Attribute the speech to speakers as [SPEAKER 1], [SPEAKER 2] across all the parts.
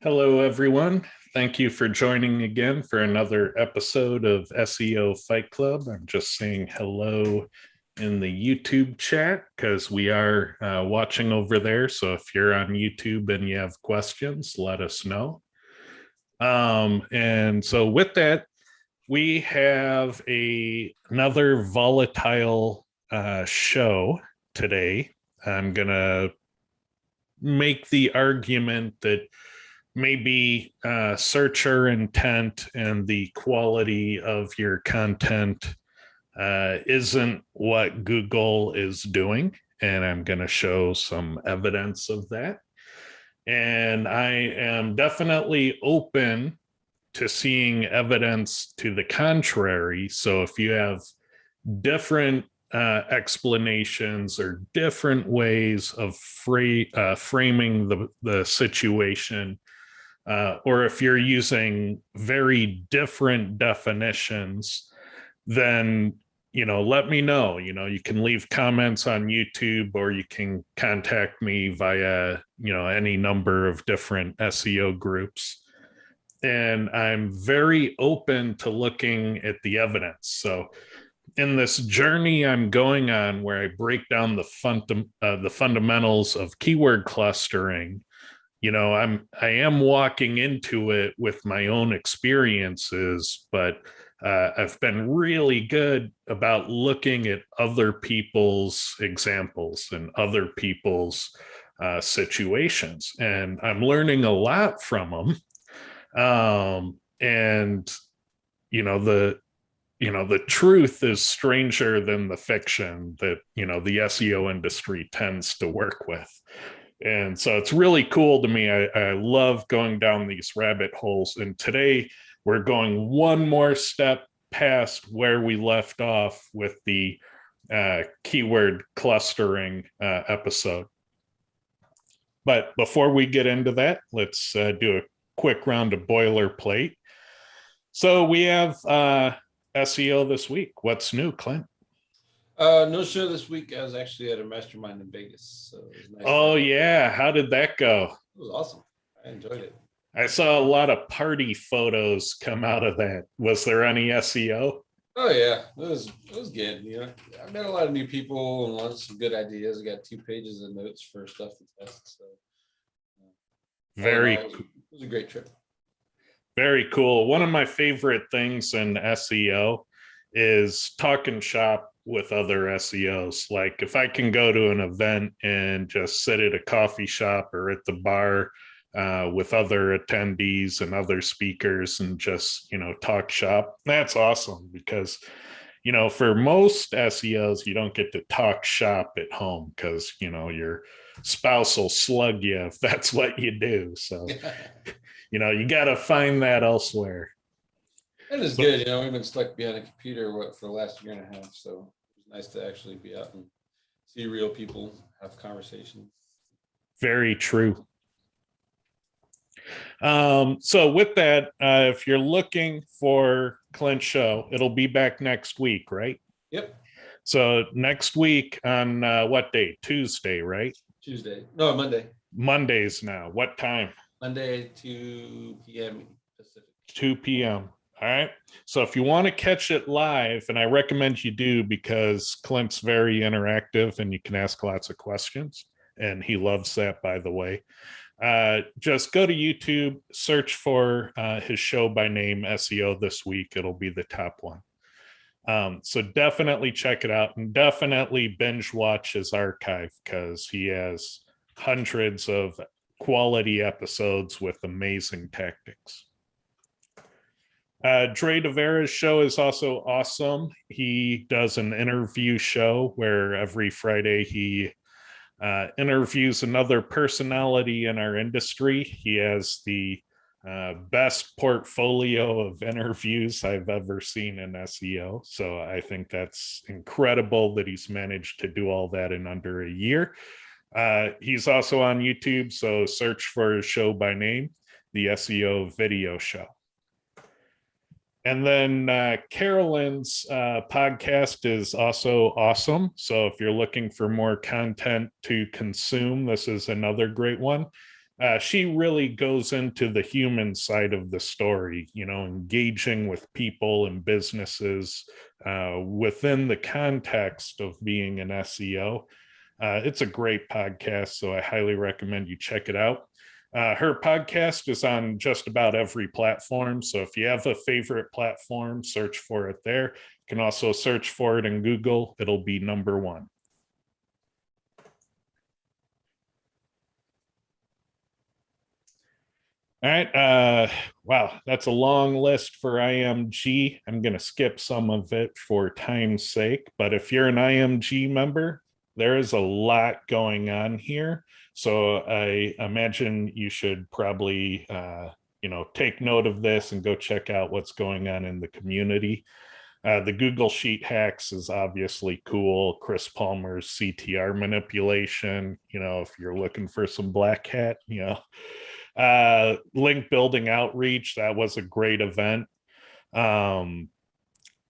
[SPEAKER 1] Hello, everyone. Thank you for joining again for another episode of SEO Fight Club. I'm just saying hello in the YouTube chat because we are watching over there. So if you're on YouTube and you have questions, let us know. And so with that, we have another volatile show today. I'm gonna make the argument that maybe searcher intent and the quality of your content isn't what Google is doing. And I'm going to show some evidence of that. And I am definitely open to seeing evidence to the contrary. So if you have different explanations or different ways of framing the situation, or if you're using very different definitions, then let me know. You can leave comments on YouTube, or you can contact me via any number of different SEO groups. And I'm very open to looking at the evidence. So in this journey I'm going on, where I break down the fundamentals of keyword clustering, I am walking into it with my own experiences, but I've been really good about looking at other people's examples and other people's situations, and I'm learning a lot from them. And the truth is stranger than the fiction that the SEO industry tends to work with. And so it's really cool to me. I love going down these rabbit holes. And today we're going one more step past where we left off with the keyword clustering episode. But before we get into that, let's do a quick round of boilerplate. So we have SEO this week. What's new, Clint?
[SPEAKER 2] No show this week. I was actually at a mastermind in Vegas, so it was nice.
[SPEAKER 1] Oh yeah, how did that go?
[SPEAKER 2] It was awesome. I enjoyed it.
[SPEAKER 1] I saw a lot of party photos come out of that. Was there any SEO?
[SPEAKER 2] Oh yeah, it was good. I met a lot of new people and lots of good ideas. I got 2 pages of notes for stuff to test. So
[SPEAKER 1] Very,
[SPEAKER 2] it was a great trip.
[SPEAKER 1] very cool. One of my favorite things in SEO is talking shop with other SEOs. Like if I can go to an event and just sit at a coffee shop or at the bar with other attendees and other speakers and just talk shop, that's awesome. Because for most SEOs, you don't get to talk shop at home because your spouse will slug you if that's what you do. So you got to find that elsewhere.
[SPEAKER 2] It is good. We've been stuck behind a computer for the last year and a half, so it's nice to actually be out and see real people, have conversations.
[SPEAKER 1] Very true. So with that, if you're looking for Clint's show, it'll be back next week, right?
[SPEAKER 2] Yep.
[SPEAKER 1] So next week on what day? Tuesday, right?
[SPEAKER 2] Tuesday. No, Monday.
[SPEAKER 1] Mondays now. What time?
[SPEAKER 2] Monday, 2 p.m. Pacific.
[SPEAKER 1] 2 p.m. All right. So if you want to catch it live, and I recommend you do because Clint's very interactive and you can ask lots of questions, and he loves that, by the way. Just go to YouTube, search for his show by name, SEO This Week. It'll be the top one. So definitely check it out, and definitely binge watch his archive because he has hundreds of quality episodes with amazing tactics. Dre DeVera's show is also awesome. He does an interview show where every Friday he interviews another personality in our industry. He has the best portfolio of interviews I've ever seen in SEO. So I think that's incredible that he's managed to do all that in under a year. He's also on YouTube, so search for his show by name, the SEO Video Show. And then Carolyn's podcast is also awesome. So if you're looking for more content to consume, this is another great one. She really goes into the human side of the story, engaging with people and businesses within the context of being an SEO. It's a great podcast, so I highly recommend you check it out. Her podcast is on just about every platform. So if you have a favorite platform, search for it there. You can also search for it in Google. It'll be number one. All right. Wow, that's a long list for IMG. I'm going to skip some of it for time's sake. But if you're an IMG member, there is a lot going on here. So I imagine you should probably, take note of this and go check out what's going on in the community. The Google Sheet hacks is obviously cool. Chris Palmer's CTR manipulation, if you're looking for some black hat, link building outreach, that was a great event.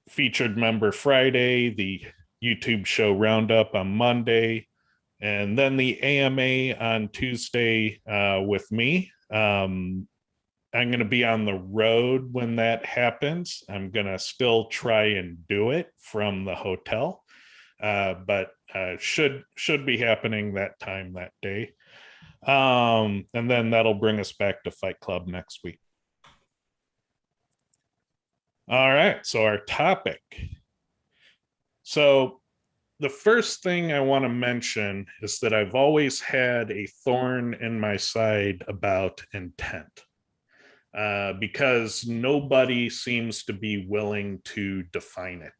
[SPEAKER 1] Featured member Friday, the YouTube show roundup on Monday, and then the AMA on Tuesday with me. I'm going to be on the road when that happens. I'm going to still try and do it from the hotel, but should be happening that time that day. And then that'll bring us back to Fight Club next week. All right, so our topic. So the first thing I want to mention is that I've always had a thorn in my side about intent, because nobody seems to be willing to define it.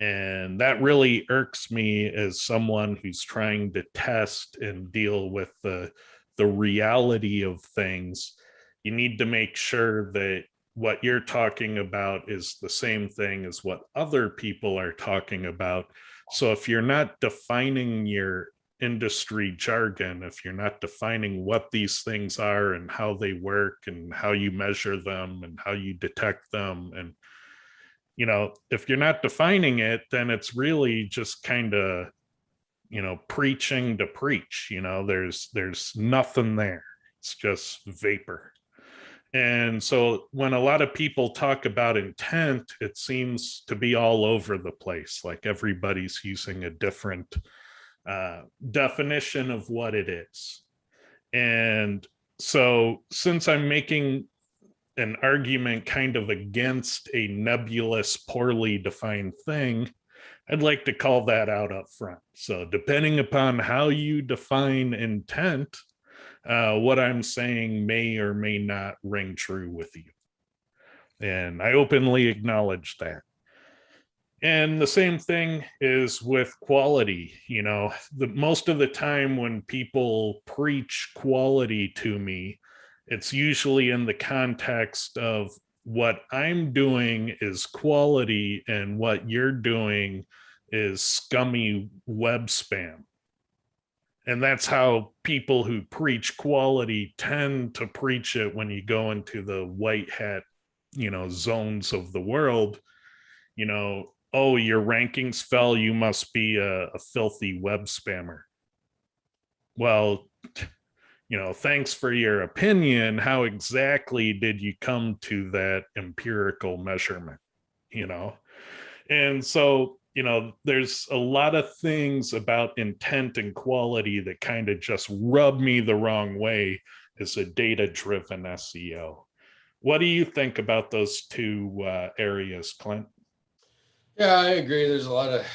[SPEAKER 1] And that really irks me as someone who's trying to test and deal with the reality of things. You need to make sure that what you're talking about is the same thing as what other people are talking about. So if you're not defining your industry jargon, if you're not defining what these things are and how they work and how you measure them and how you detect them, and if you're not defining it, then it's really just kind of preaching to preach. There's nothing there. It's just vapor. And so when a lot of people talk about intent, it seems to be all over the place, like everybody's using a different definition of what it is. And so since I'm making an argument kind of against a nebulous, poorly defined thing, I'd like to call that out up front. So depending upon how you define intent, what I'm saying may or may not ring true with you. And I openly acknowledge that. And the same thing is with quality. Most of the time when people preach quality to me, it's usually in the context of what I'm doing is quality and what you're doing is scummy web spam. And that's how people who preach quality tend to preach it when you go into the white hat, zones of the world. Oh, your rankings fell, you must be a filthy web spammer. Well, thanks for your opinion. How exactly did you come to that empirical measurement? And so, there's a lot of things about intent and quality that kind of just rub me the wrong way as a data-driven SEO. What do you think about those two areas, Clint?
[SPEAKER 2] Yeah, I agree. There's a lot of,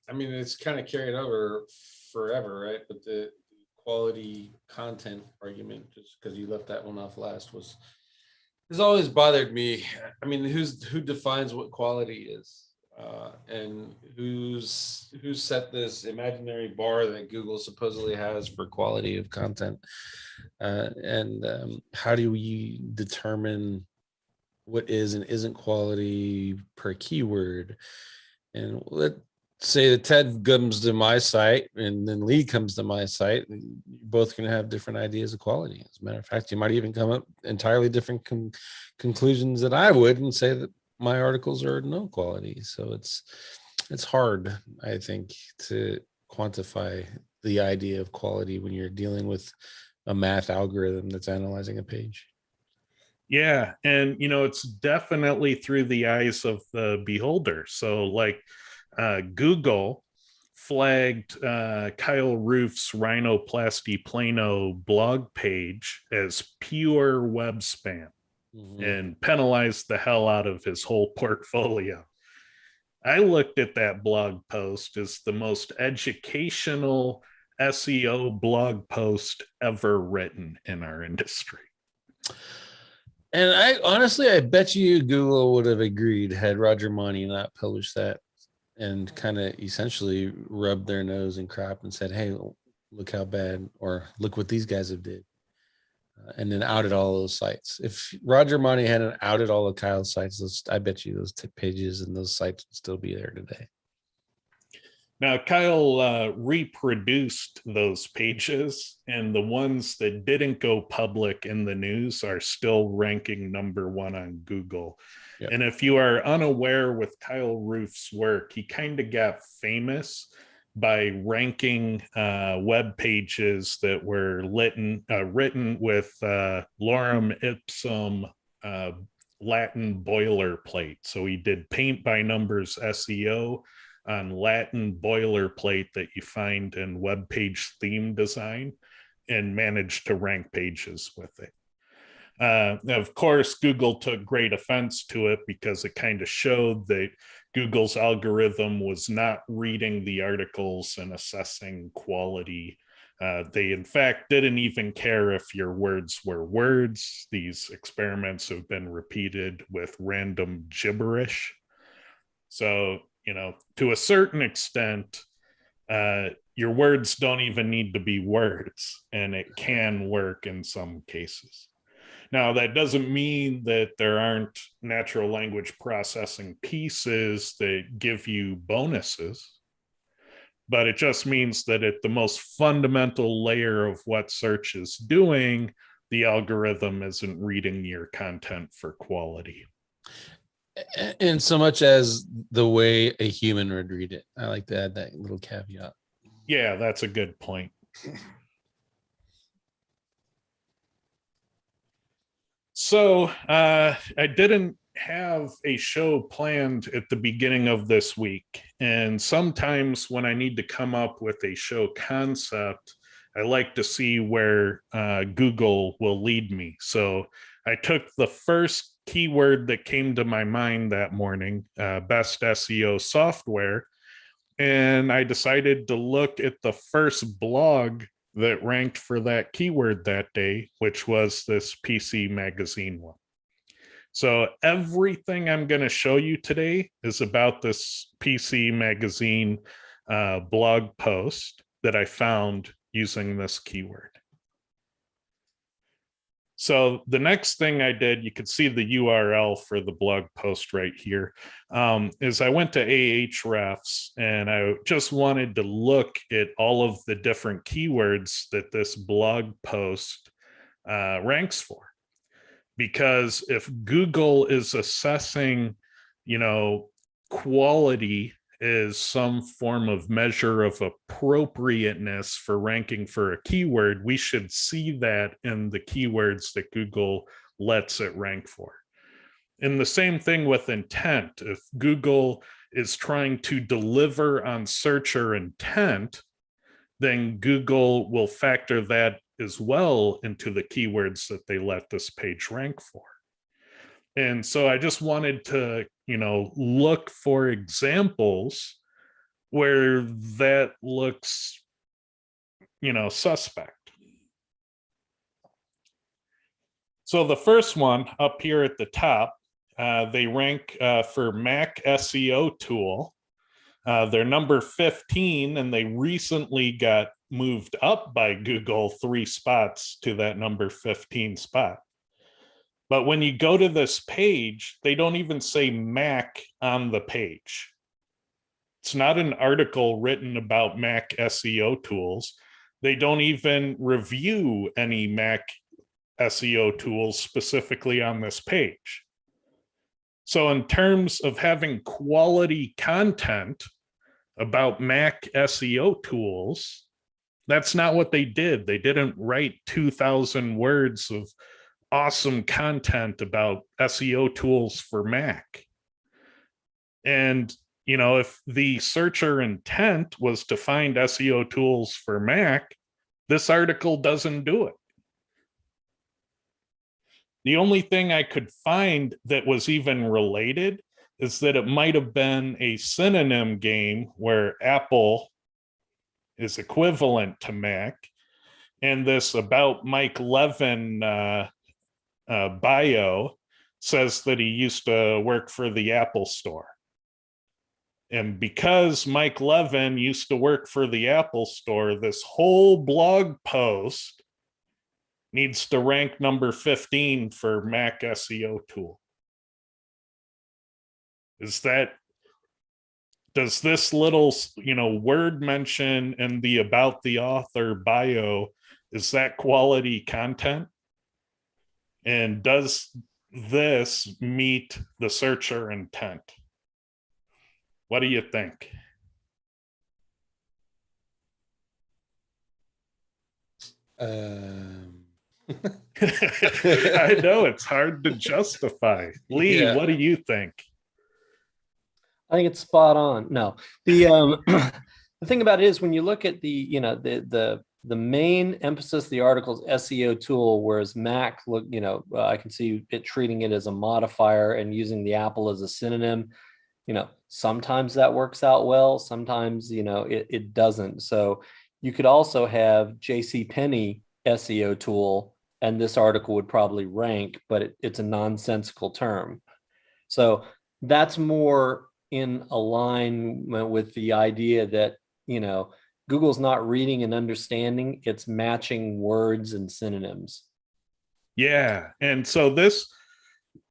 [SPEAKER 2] it's kind of carried over forever, right? But the quality content argument, just because you left that one off last, has always bothered me. Who defines what quality is? And who's set this imaginary bar that Google supposedly has for quality of content? And how do we determine what is and isn't quality per keyword? And let's say that Ted comes to my site and then Lee comes to my site, and you're both going to have different ideas of quality. As a matter of fact, you might even come up entirely different conclusions that I would, and say that my articles are no quality. So it's hard, I think, to quantify the idea of quality when you're dealing with a math algorithm that's analyzing a page.
[SPEAKER 1] Yeah. And, it's definitely through the eyes of the beholder. So, like, Google flagged Kyle Roof's Rhinoplasty Plano blog page as pure web spam and penalized the hell out of his whole portfolio. I looked at that blog post as the most educational SEO blog post ever written in our industry.
[SPEAKER 2] And I bet you Google would have agreed had Roger Monty not published that and kind of essentially rubbed their nose and crap and said, hey, look how bad, or look what these guys have did. And then outed all those sites. If Roger Monty hadn't outed all of Kyle's sites, I bet you those pages and those sites would still be there today.
[SPEAKER 1] Now, Kyle reproduced those pages, and the ones that didn't go public in the news are still ranking #1 on Google. Yep. And if you are unaware with Kyle Roof's work, he kind of got famous by ranking web pages that were written with lorem ipsum Latin boilerplate. So he did paint by numbers SEO on Latin boilerplate that you find in web page theme design and managed to rank pages with it. Of course, Google took great offense to it because it kind of showed that Google's algorithm was not reading the articles and assessing quality. They, in fact, didn't even care if your words were words. These experiments have been repeated with random gibberish. So, to a certain extent, your words don't even need to be words, and it can work in some cases. Now, that doesn't mean that there aren't natural language processing pieces that give you bonuses, but it just means that at the most fundamental layer of what search is doing, the algorithm isn't reading your content for quality.
[SPEAKER 2] In so much as the way a human would read it. I like to add that little caveat.
[SPEAKER 1] Yeah, that's a good point. So I didn't have a show planned at the beginning of this week. And sometimes when I need to come up with a show concept, I like to see where Google will lead me. So I took the first keyword that came to my mind that morning, best SEO software, and I decided to look at the first blog that ranked for that keyword that day, which was this PC Magazine one. So everything I'm going to show you today is about this PC Magazine blog post that I found using this keyword. So the next thing I did, you could see the URL for the blog post right here, is I went to Ahrefs and I just wanted to look at all of the different keywords that this blog post ranks for. Because if Google is assessing, quality is some form of measure of appropriateness for ranking for a keyword, we should see that in the keywords that Google lets it rank for. And the same thing with intent. If Google is trying to deliver on searcher intent, then Google will factor that as well into the keywords that they let this page rank for. And so I just wanted to, look for examples where that looks, suspect. So the first one up here at the top, they rank for Mac SEO tool. They're number 15, and they recently got moved up by Google 3 spots to that number 15 spot. But when you go to this page, they don't even say Mac on the page. It's not an article written about Mac SEO tools. They don't even review any Mac SEO tools specifically on this page. So in terms of having quality content about Mac SEO tools, That's not what they did. They didn't write 2,000 words of awesome content about SEO tools for Mac. And, if the searcher intent was to find SEO tools for Mac, this article doesn't do it. The only thing I could find that was even related is that it might have been a synonym game where Apple is equivalent to Mac. And this about Mike Levin bio says that he used to work for the Apple Store. And because Mike Levin used to work for the Apple Store, this whole blog post needs to rank number 15 for Mac SEO tool. Does this little, word mention in the about the author bio, is that quality content? And does this meet the searcher intent? What do you think? I know it's hard to justify. Lee,
[SPEAKER 2] Yeah.
[SPEAKER 1] what do you think?
[SPEAKER 3] I think it's spot on. No, the the thing about it is when you look at the main emphasis of the article's SEO tool, whereas Mac I can see it treating it as a modifier and using the Apple as a synonym. Sometimes that works out well, sometimes it doesn't. So you could also have JCPenney SEO tool, and this article would probably rank, but it's a nonsensical term. So that's more in alignment with the idea that Google's not reading and understanding, it's matching words and synonyms.
[SPEAKER 1] Yeah. And so this,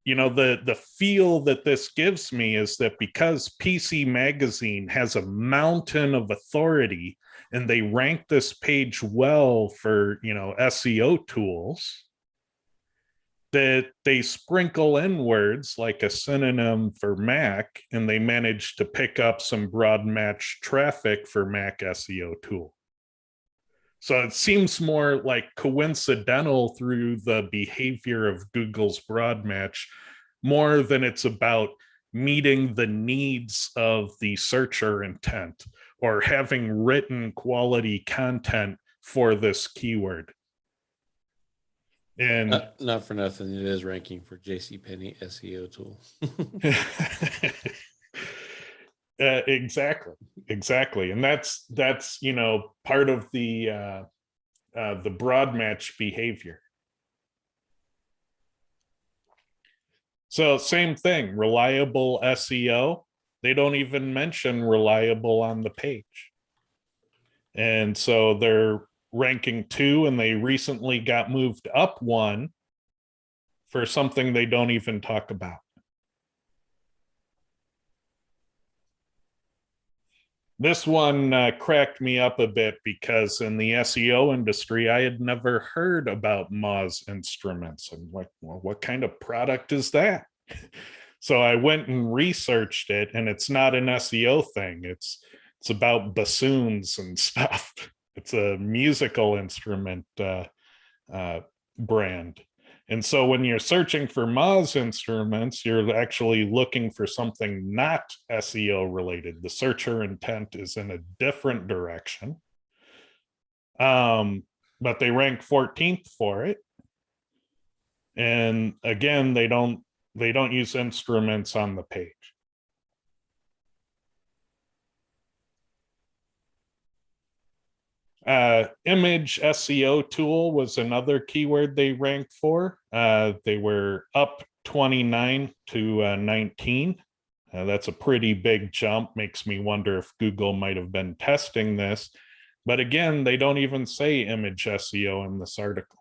[SPEAKER 1] the feel that this gives me is that because PC Magazine has a mountain of authority and they rank this page well for, SEO tools, that they sprinkle in words like a synonym for Mac, and they manage to pick up some broad match traffic for Mac SEO tool. So it seems more like coincidental through the behavior of Google's broad match, more than it's about meeting the needs of the searcher intent or having written quality content for this keyword. And
[SPEAKER 2] not for nothing, it is ranking for JCPenney SEO tool.
[SPEAKER 1] Exactly. And that's part of the broad match behavior. So same thing, reliable SEO, they don't even mention reliable on the page. And so they're ranking 2, and they recently got moved up 1 for something they don't even talk about. This one cracked me up a bit because in the SEO industry, I had never heard about Moz Instruments. I'm like, well, what kind of product is that? So I went and researched it, and it's not an SEO thing. It's about bassoons and stuff. It's a musical instrument brand. And so when you're searching for Moz Instruments, you're actually looking for something not SEO related. The searcher intent is in a different direction. But they rank 14th for it. And again, they don't use instruments on the page. Image SEO tool was another keyword they ranked for. They were up 29 to 19. That's a pretty big jump. Makes me wonder if Google might have been testing this. But again, they don't even say image SEO in this article.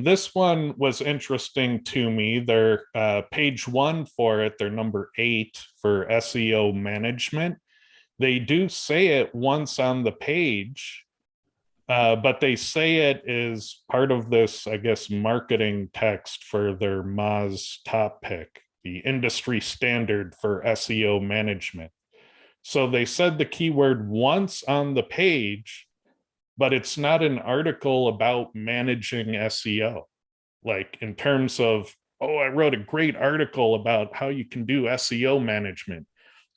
[SPEAKER 1] This one was interesting to me. They're page 1 for it. They're number 8 for SEO management. They do say it once on the page, but they say it is part of this, I guess, marketing text for their Moz top pick. the industry standard for SEO management. So they said the keyword once on the page, but it's not an article about managing SEO. Like in terms of, oh, I wrote a great article about how you can do SEO management.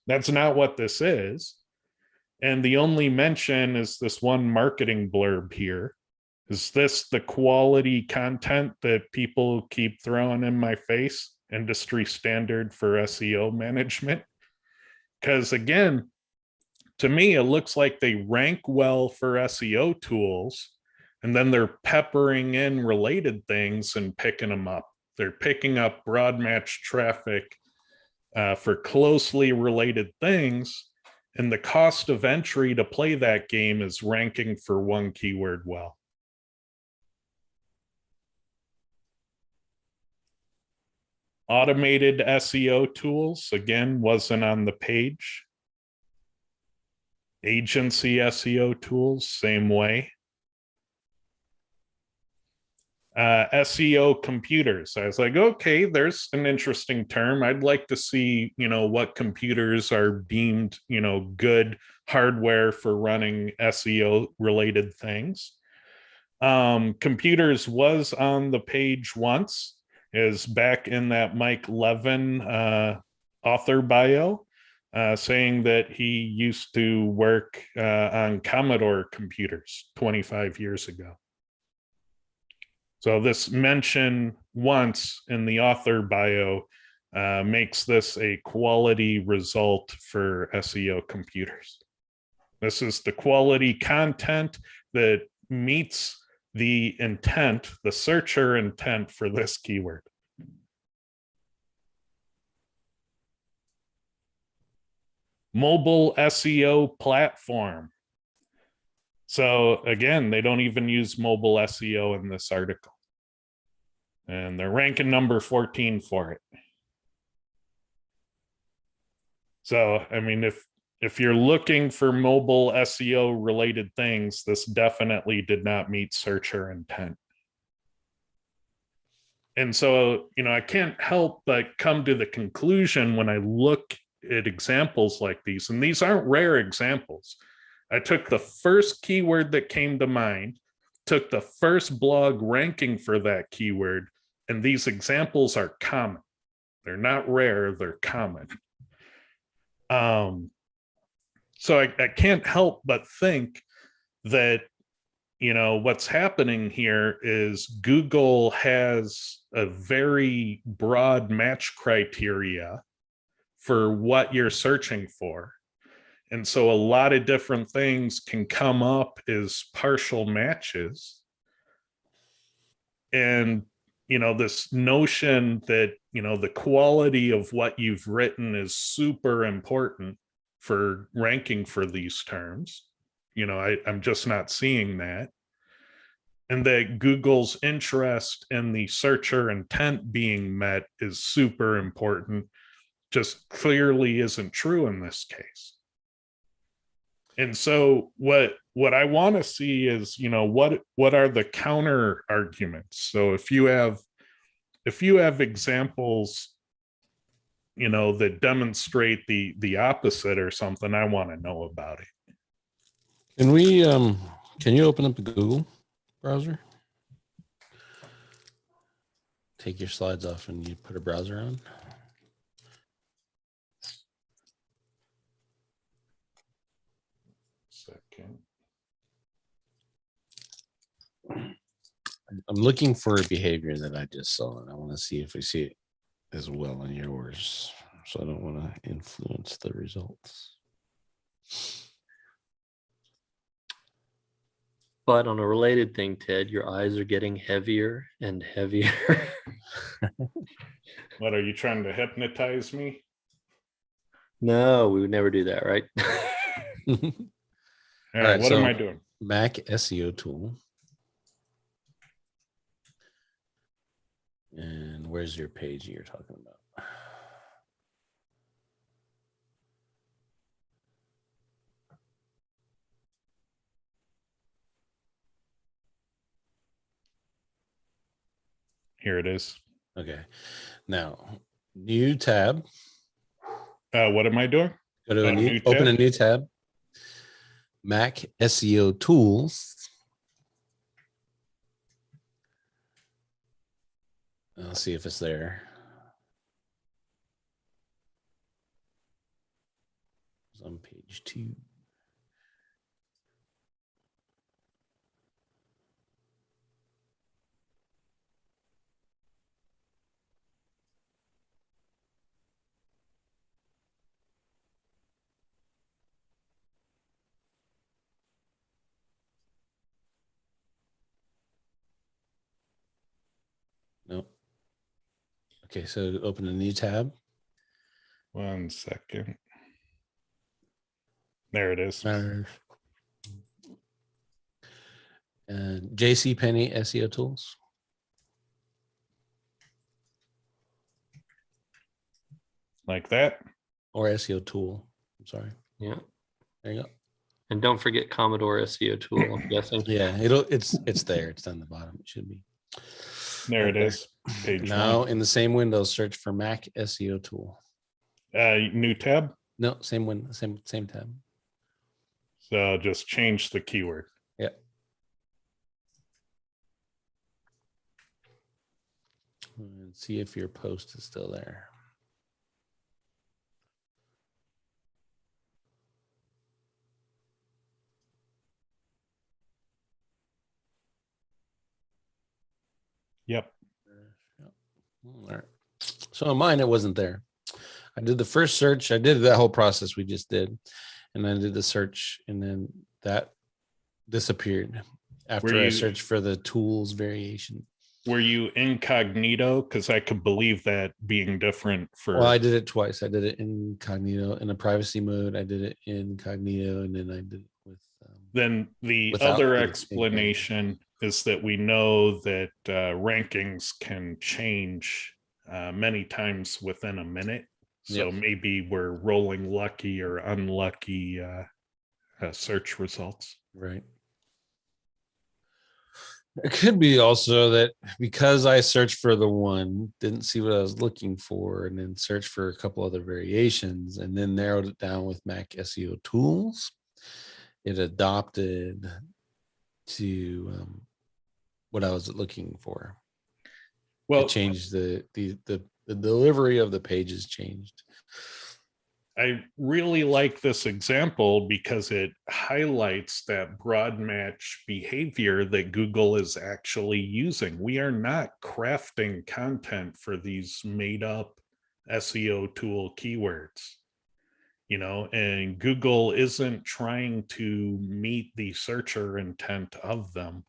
[SPEAKER 1] That's not what this is. And the only mention is this one marketing blurb here. Is this the quality content that people keep throwing in my face? Industry standard for SEO management? Because again, to me, it looks like they rank well for SEO tools, and then they're peppering in related things and picking them up. They're picking up broad match traffic for closely related things, and the cost of entry to play that game is ranking for one keyword well. Automated SEO tools, again, wasn't on the page. Agency SEO tools, same way. SEO computers. I was like, okay, there's an interesting term. I'd like to see, what computers are deemed, good hardware for running SEO related things. Computers was on the page once, is back in that Mike Levin author bio, saying that he used to work on Commodore computers 25 years ago. So this mention once in the author bio makes this a quality result for SEO computers. This is the quality content that meets the intent, the searcher intent for this keyword. Mobile SEO platform. So again, they don't even use mobile SEO in this article. And they're ranking number 14 for it. So, I mean, if you're looking for mobile SEO related things, this definitely did not meet searcher intent. And so, I can't help but come to the conclusion when I look at examples like these, and these aren't rare examples. I took the first keyword that came to mind, took the first blog ranking for that keyword, and these examples are common. They're not rare, they're common. So I can't help but think that, what's happening here is Google has a very broad match criteria for what you're searching for. And so a lot of different things can come up as partial matches. And, this notion that, the quality of what you've written is super important for ranking for these terms. I'm just not seeing that. And that Google's interest in the searcher intent being met is super important, just clearly isn't true in this case. And so what I want to see is, what are the counter arguments? So if you have examples, that demonstrate the opposite or something, I want to know about it.
[SPEAKER 4] Can you open up the Google browser? Take your slides off and you put a browser on.
[SPEAKER 1] Second.
[SPEAKER 4] I'm looking for a behavior that I just saw, and I want to see if I see it as well in yours. So I don't want to influence the results.
[SPEAKER 3] But on a related thing, Ted, your eyes are getting heavier and heavier.
[SPEAKER 1] What, are you trying to hypnotize me?
[SPEAKER 3] No, we would never do that, right?
[SPEAKER 1] All right, what am I doing?
[SPEAKER 4] Mac SEO tool. And where's your page you're talking about?
[SPEAKER 1] Here it is.
[SPEAKER 4] Okay. Now, New tab.
[SPEAKER 1] What am I doing?
[SPEAKER 4] Go to
[SPEAKER 1] A
[SPEAKER 4] a
[SPEAKER 1] new
[SPEAKER 4] new, open a
[SPEAKER 1] tab?
[SPEAKER 4] new tab. Mac SEO tools. I'll see if it's there. It's on page 2. Nope. Okay, so open a new tab.
[SPEAKER 1] 1 second. There it is.
[SPEAKER 4] And JC Penney SEO tools.
[SPEAKER 1] Like that.
[SPEAKER 4] Or SEO tool. I'm sorry.
[SPEAKER 3] Yeah.
[SPEAKER 4] There you go.
[SPEAKER 3] And don't forget Commodore SEO tool, I'm guessing.
[SPEAKER 4] Yeah, it's there. It's on the bottom. It should be.
[SPEAKER 1] There
[SPEAKER 4] Right
[SPEAKER 1] it is. Page
[SPEAKER 4] Now
[SPEAKER 1] 1.
[SPEAKER 4] in the same window, search for Mac SEO tool.
[SPEAKER 1] New tab.
[SPEAKER 4] No, same window, same tab.
[SPEAKER 1] So just change the keyword.
[SPEAKER 4] Yeah. And see if your post is still there.
[SPEAKER 1] Yep.
[SPEAKER 4] All right. So on mine, it wasn't there. I did the first search. I did that whole process we just did. And I did the search, and then that disappeared after I searched for the tools variation.
[SPEAKER 1] Were you incognito? Because I could believe that being different for.
[SPEAKER 4] Well, I did it twice. I did it incognito in a privacy mode. I did it incognito, and then I did it with.
[SPEAKER 1] Then the
[SPEAKER 4] without
[SPEAKER 1] other
[SPEAKER 4] the
[SPEAKER 1] explanation is that we know that rankings can change many times within a minute. So
[SPEAKER 4] Yep.
[SPEAKER 1] maybe we're rolling lucky or unlucky search results.
[SPEAKER 4] Right. It could be also that because I searched for the one, didn't see what I was looking for, and then searched for a couple other variations, and then narrowed it down with Mac SEO tools. It adopted to what I was looking for. Well, it changed the delivery of the pages changed.
[SPEAKER 1] I really like this example because it highlights that broad match behavior that Google is actually using. We are not crafting content for these made up SEO tool keywords, and Google isn't trying to meet the searcher intent of them.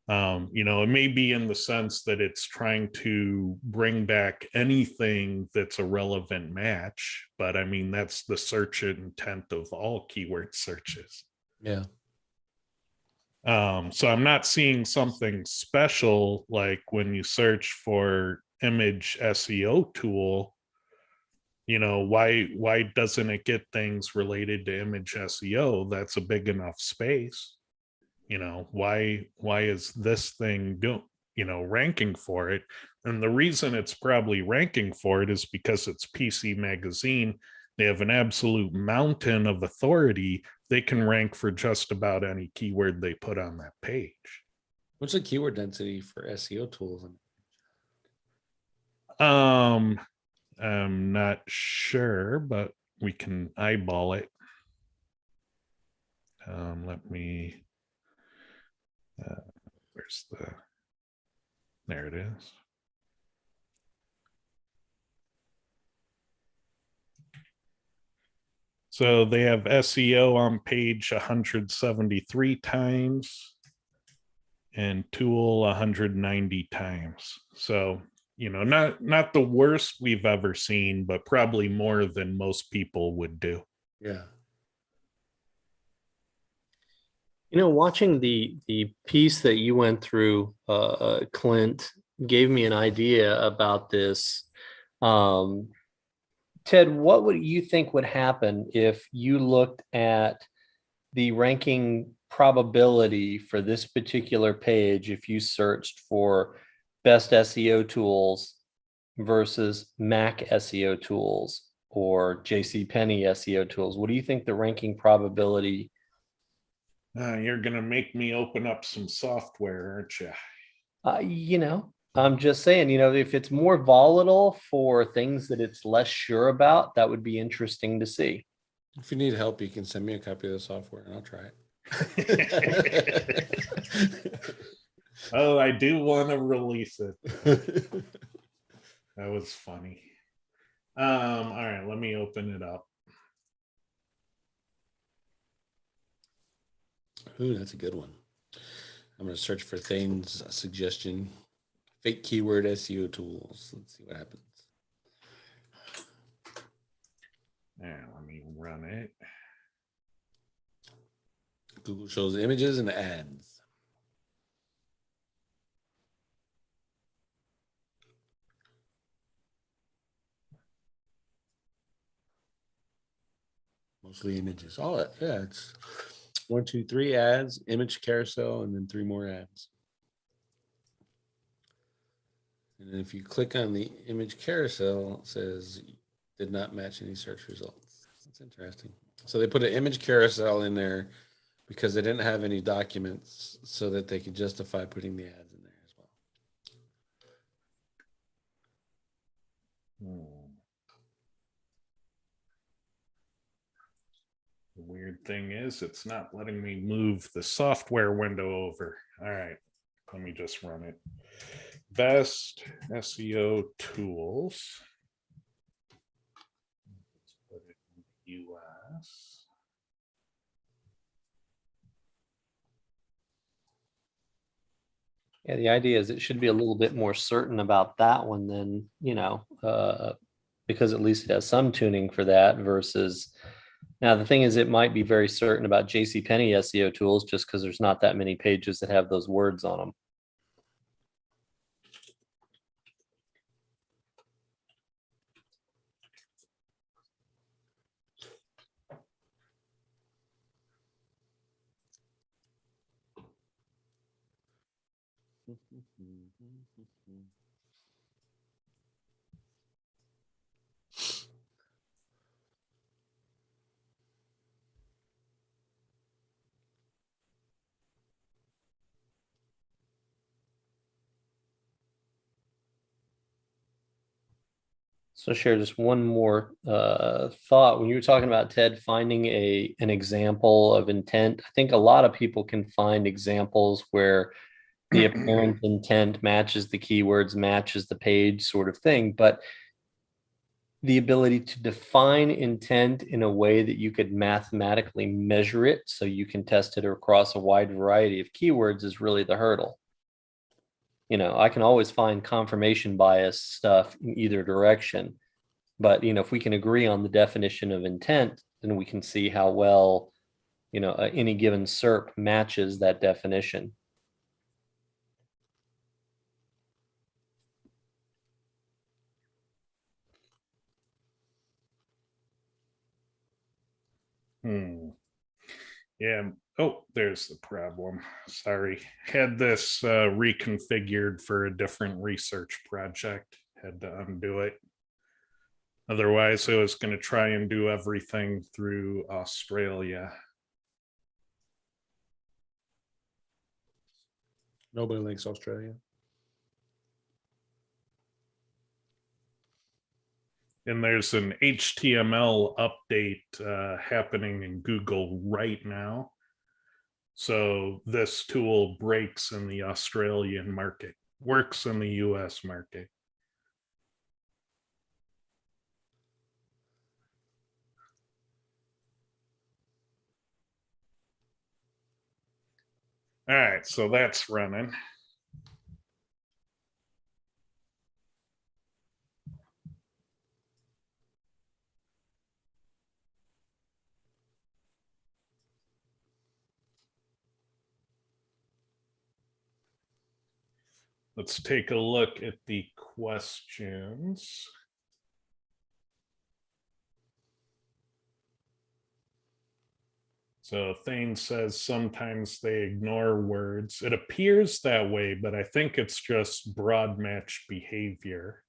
[SPEAKER 1] It may be in the sense that it's trying to bring back anything that's a relevant match, but I mean, that's the search intent of all keyword searches.
[SPEAKER 4] Yeah.
[SPEAKER 1] So I'm not seeing something special like when you search for image SEO tool, why doesn't it get things related to image SEO? That's a big enough space. Why is this thing ranking for it? And the reason it's probably ranking for it is because it's PC Magazine. They have an absolute mountain of authority. They can rank for just about any keyword they put on that page.
[SPEAKER 4] What's the keyword density for SEO tools?
[SPEAKER 1] I'm not sure, but we can eyeball it. Let me there it is. So they have SEO on page 173 times and tool 190 times. So, not the worst we've ever seen, but probably more than most people would do.
[SPEAKER 4] Yeah.
[SPEAKER 3] Watching the piece that you went through, Clint, gave me an idea about this. Ted, what would you think would happen if you looked at the ranking probability for this particular page if you searched for best SEO tools versus Mac SEO tools or JCPenney SEO tools, what do you think the ranking probability?
[SPEAKER 1] You're going to make me open up some software, aren't you?
[SPEAKER 3] I'm just saying, if it's more volatile for things that it's less sure about, that would be interesting to see.
[SPEAKER 4] If you need help, you can send me a copy of the software and I'll try it.
[SPEAKER 1] Oh, I do want to release it. That was funny. All right, let me open it up.
[SPEAKER 4] Ooh, that's a good one. I'm going to search for Thane's suggestion. Fake keyword SEO tools. Let's see what happens.
[SPEAKER 1] Yeah, let me run it.
[SPEAKER 4] Google shows images and ads. Mostly images. Oh, yeah, it's 1, 2, 3 ads, image carousel, and then 3 more ads. And then if you click on the image carousel, it says did not match any search results. That's interesting. So they put an image carousel in there because they didn't have any documents so that they could justify putting the ads in there as well.
[SPEAKER 1] The weird thing is it's not letting me move the software window over. All right, let me just run it. Best SEO tools. Let's put it in the US.
[SPEAKER 3] Yeah, the idea is it should be a little bit more certain about that one than, because at least it has some tuning for that versus now the thing is it might be very certain about JCPenney SEO tools just because there's not that many pages that have those words on them. So share just one more thought. When you were talking about Ted finding an example of intent, I think a lot of people can find examples where the apparent intent matches the keywords, matches the page sort of thing. But the ability to define intent in a way that you could mathematically measure it so you can test it across a wide variety of keywords is really the hurdle. I can always find confirmation bias stuff in either direction. But, if we can agree on the definition of intent, then we can see how well, any given SERP matches that definition.
[SPEAKER 1] Yeah. Oh, there's the problem. Sorry. Had this reconfigured for a different research project. Had to undo it. Otherwise, I was going to try and do everything through Australia.
[SPEAKER 4] Nobody likes Australia.
[SPEAKER 1] And there's an HTML update happening in Google right now. So this tool breaks in the Australian market, works in the US market. All right, so that's running. Let's take a look at the questions. So Thane says sometimes they ignore words. It appears that way, but I think it's just broad match behavior.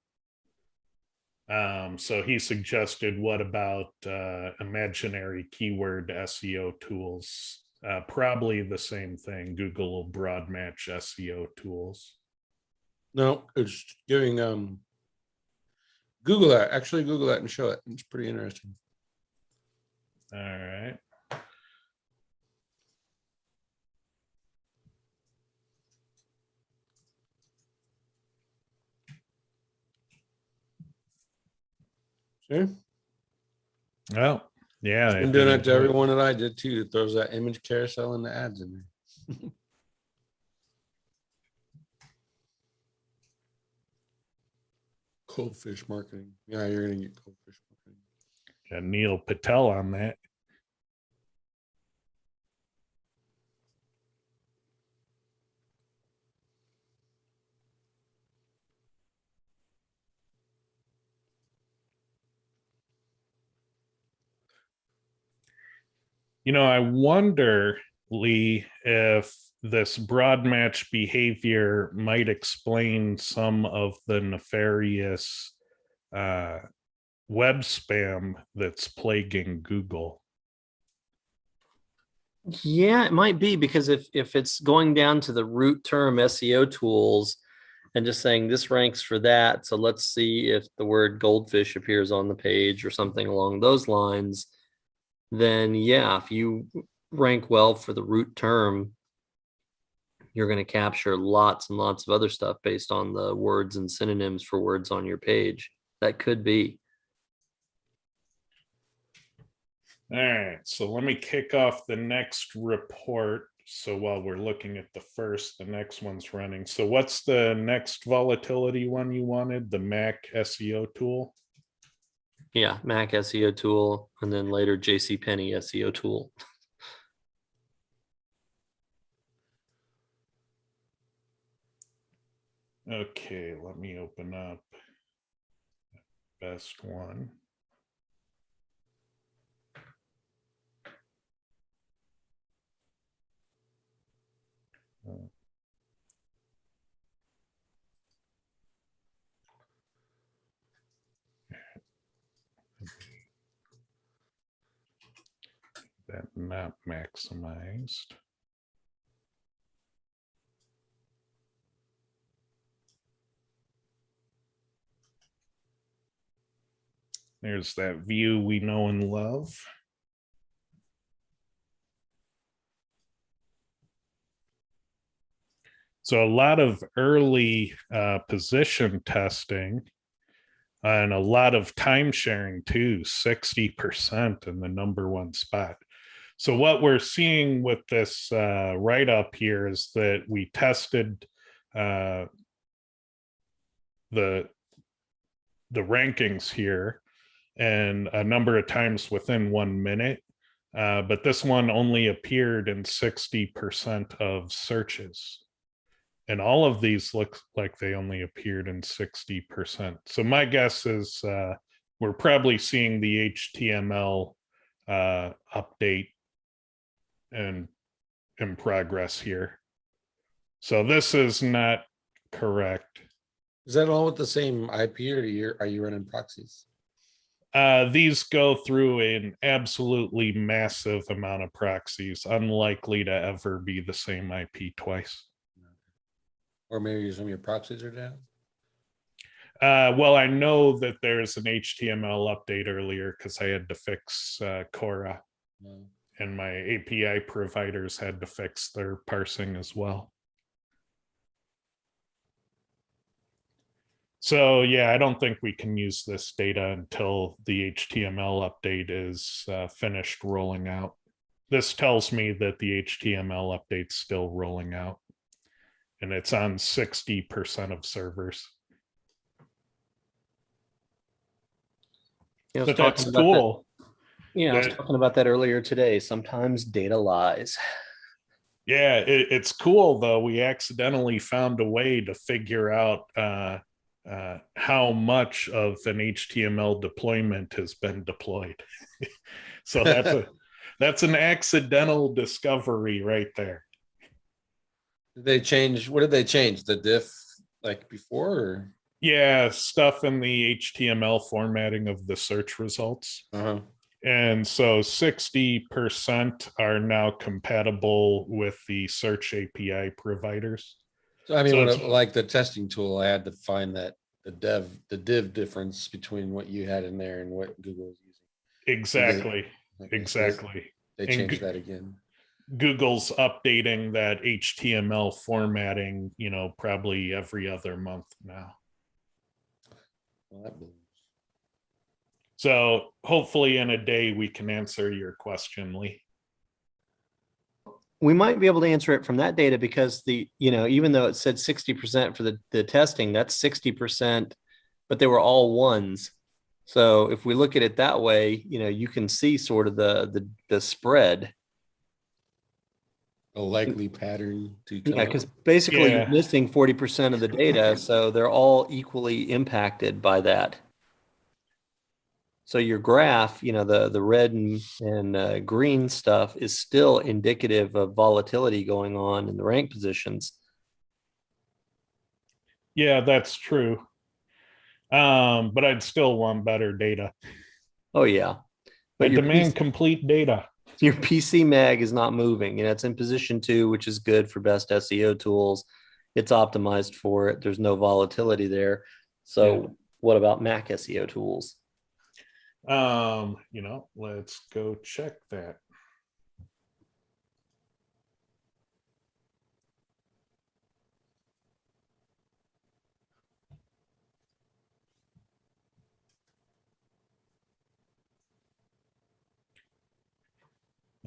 [SPEAKER 1] So he suggested, what about imaginary keyword SEO tools? Probably the same thing. Google will broad match SEO tools.
[SPEAKER 4] No, it's giving Google that. Actually, Google that and show it. It's pretty interesting.
[SPEAKER 1] All right.
[SPEAKER 4] Sure.
[SPEAKER 1] Well, yeah.
[SPEAKER 4] It's been doing that to everyone that I did too. It throws that image carousel and the ads in there. Cold fish marketing. Yeah, you're gonna get cold fish marketing.
[SPEAKER 1] Got Neil Patel on that. I wonder, Lee, if this broad match behavior might explain some of the nefarious web spam that's plaguing Google.
[SPEAKER 3] Yeah, it might be, because if it's going down to the root term SEO tools and just saying this ranks for that, so let's see if the word goldfish appears on the page or something along those lines, then yeah, if you rank well for the root term, you're going to capture lots and lots of other stuff based on the words and synonyms for words on your page. That could be.
[SPEAKER 1] All right, so let me kick off the next report. So while we're looking at the first, the next one's running. So what's the next volatility one you wanted? The Mac SEO tool?
[SPEAKER 3] Yeah, Mac SEO tool, and then later JCPenney SEO tool.
[SPEAKER 1] Okay, let me open up best one. That not maximized. There's that view we know and love. So a lot of early position testing and a lot of time sharing too, 60% in the number one spot. So what we're seeing with this write-up here is that we tested the rankings here and a number of times within 1 minute, but this one only appeared in 60% of searches. And all of these look like they only appeared in 60%. So my guess is we're probably seeing the HTML update and in progress here. So this is not correct.
[SPEAKER 4] Is that all with the same IP, or are you running proxies?
[SPEAKER 1] These go through an absolutely massive amount of proxies, unlikely to ever be the same IP twice.
[SPEAKER 4] Or maybe some of your proxies are down?
[SPEAKER 1] Well, I know that there's an HTML update earlier because I had to fix Cora, and my API providers had to fix their parsing as well. So yeah, I don't think we can use this data until the HTML update is finished rolling out. This tells me that the HTML update's still rolling out, and it's on 60% of servers.
[SPEAKER 3] Yeah,
[SPEAKER 1] But that's cool.
[SPEAKER 3] Yeah, I was talking about that earlier today. Sometimes data lies.
[SPEAKER 1] Yeah, it's cool though. We accidentally found a way to figure out how much of an HTML deployment has been deployed. So that's an accidental discovery right there.
[SPEAKER 4] Did they change? What did they change? The diff like before? Or?
[SPEAKER 1] Yeah, stuff in the HTML formatting of the search results.
[SPEAKER 2] Uh-huh.
[SPEAKER 1] And so 60% are now compatible with the search API providers.
[SPEAKER 2] So I mean,
[SPEAKER 1] So
[SPEAKER 2] when
[SPEAKER 1] it's-
[SPEAKER 2] like the testing tool, I had to find that the div difference between what you had in there and what Google is using.
[SPEAKER 1] Exactly.
[SPEAKER 2] Okay, so
[SPEAKER 1] Exactly.
[SPEAKER 2] they
[SPEAKER 1] And
[SPEAKER 2] changed that again.
[SPEAKER 1] Google's updating that HTML formatting, probably every other month now.
[SPEAKER 2] Well, that blows.
[SPEAKER 1] So hopefully in a day we can answer your question, Lee.
[SPEAKER 3] We might be able to answer it from that data because even though it said 60% for the testing, that's 60%, but they were all ones. So if we look at it that way, you can see sort of the spread.
[SPEAKER 2] A likely pattern to come
[SPEAKER 3] Yeah,
[SPEAKER 2] up.
[SPEAKER 3] because basically
[SPEAKER 1] Yeah.
[SPEAKER 3] you're missing 40% of the data, so they're all equally impacted by that. So your graph, the red and green stuff is still indicative of volatility going on in the rank positions.
[SPEAKER 1] Yeah, that's true. But I'd still want better data.
[SPEAKER 3] Oh yeah,
[SPEAKER 1] I
[SPEAKER 3] but your
[SPEAKER 1] demand complete data.
[SPEAKER 3] your PC mag is not moving. It's in position 2, which is good for best SEO tools. It's optimized for it. There's no volatility there. So what about Mac SEO tools?
[SPEAKER 1] Let's go check that.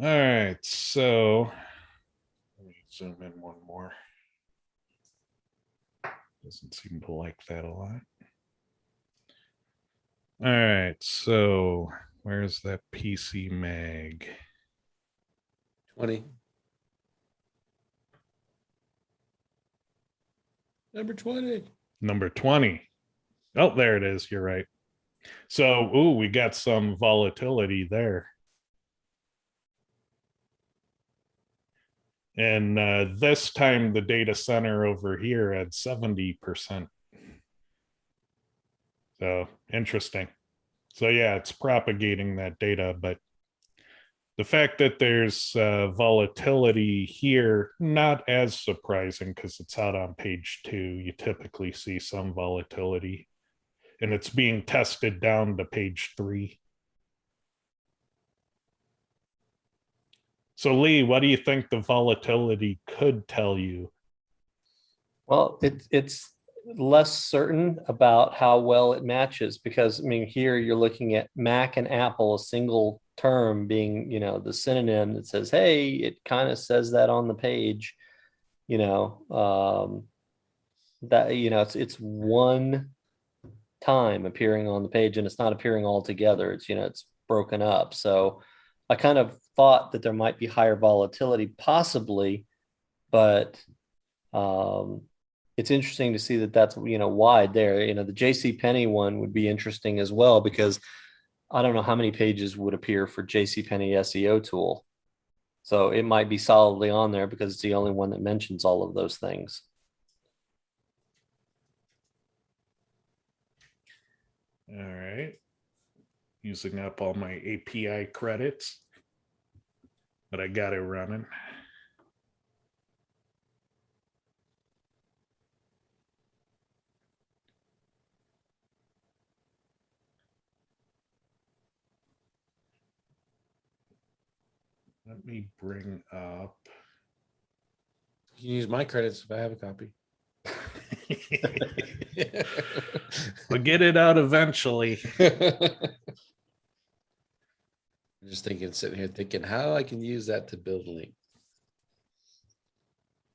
[SPEAKER 1] All right, so let me zoom in one more. Doesn't seem to like that a lot. All right, so where's that PC mag?
[SPEAKER 2] 20. Number 20.
[SPEAKER 1] Number 20. Oh, there it is. You're right. So, we got some volatility there. And this time the data center over here had 70%. So interesting. So yeah, it's propagating that data, but the fact that there's volatility here, not as surprising because it's out on page 2. You typically see some volatility and it's being tested down to page 3. So Lee, what do you think the volatility could tell you?
[SPEAKER 3] Well, it's less certain about how well it matches because here you're looking at Mac and Apple, a single term being the synonym that says, hey, it kind of says that on the page, that it's one time appearing on the page and it's not appearing all together. It's broken up. So I kind of thought that there might be higher volatility possibly, but it's interesting to see that that's wide there. The JC Penney one would be interesting as well because I don't know how many pages would appear for JC Penney SEO tool. So it might be solidly on there because it's the only one that mentions all of those things.
[SPEAKER 1] All right. Using up all my API credits, but I got it running. Let me bring up.
[SPEAKER 2] You can use my credits if I have a copy.
[SPEAKER 1] We'll get it out eventually.
[SPEAKER 2] I'm just sitting here thinking how I can use that to build a link.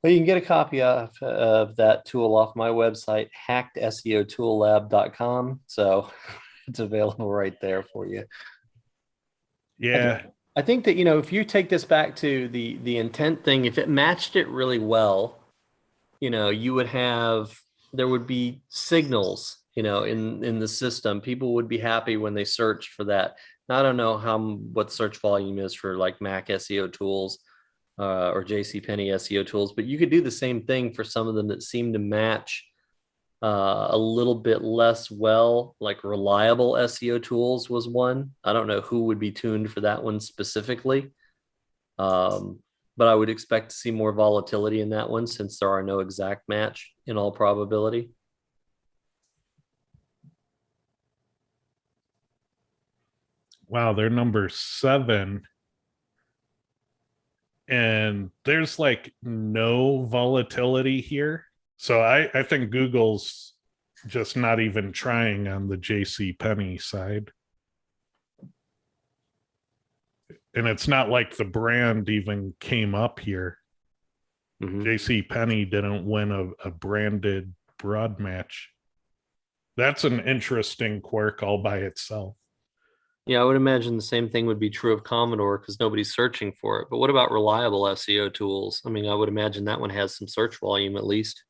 [SPEAKER 3] Well, you can get a copy of that tool off my website, hackedseotoollab.com. So it's available right there for you.
[SPEAKER 1] Yeah.
[SPEAKER 3] I think that, if you take this back to the intent thing, if it matched it really well, there would be signals, in the system. People would be happy when they searched for that. Now, I don't know what search volume is for like Mac SEO tools or JCPenney SEO tools, but you could do the same thing for some of them that seem to match A little bit less well, like reliable SEO tools was one. I don't know who would be tuned for that one specifically. Um, but I would expect to see more volatility in that one since there are no exact match in all probability.
[SPEAKER 1] Wow, they're number 7. And there's like no volatility here. So I think Google's just not even trying on the JC Penney side. And it's not like the brand even came up here. JC Penney didn't win a branded broad match. That's an interesting quirk all by itself.
[SPEAKER 3] Yeah, I would imagine the same thing would be true of Commodore because nobody's searching for it. But what about reliable SEO tools? I mean, I would imagine that one has some search volume at least.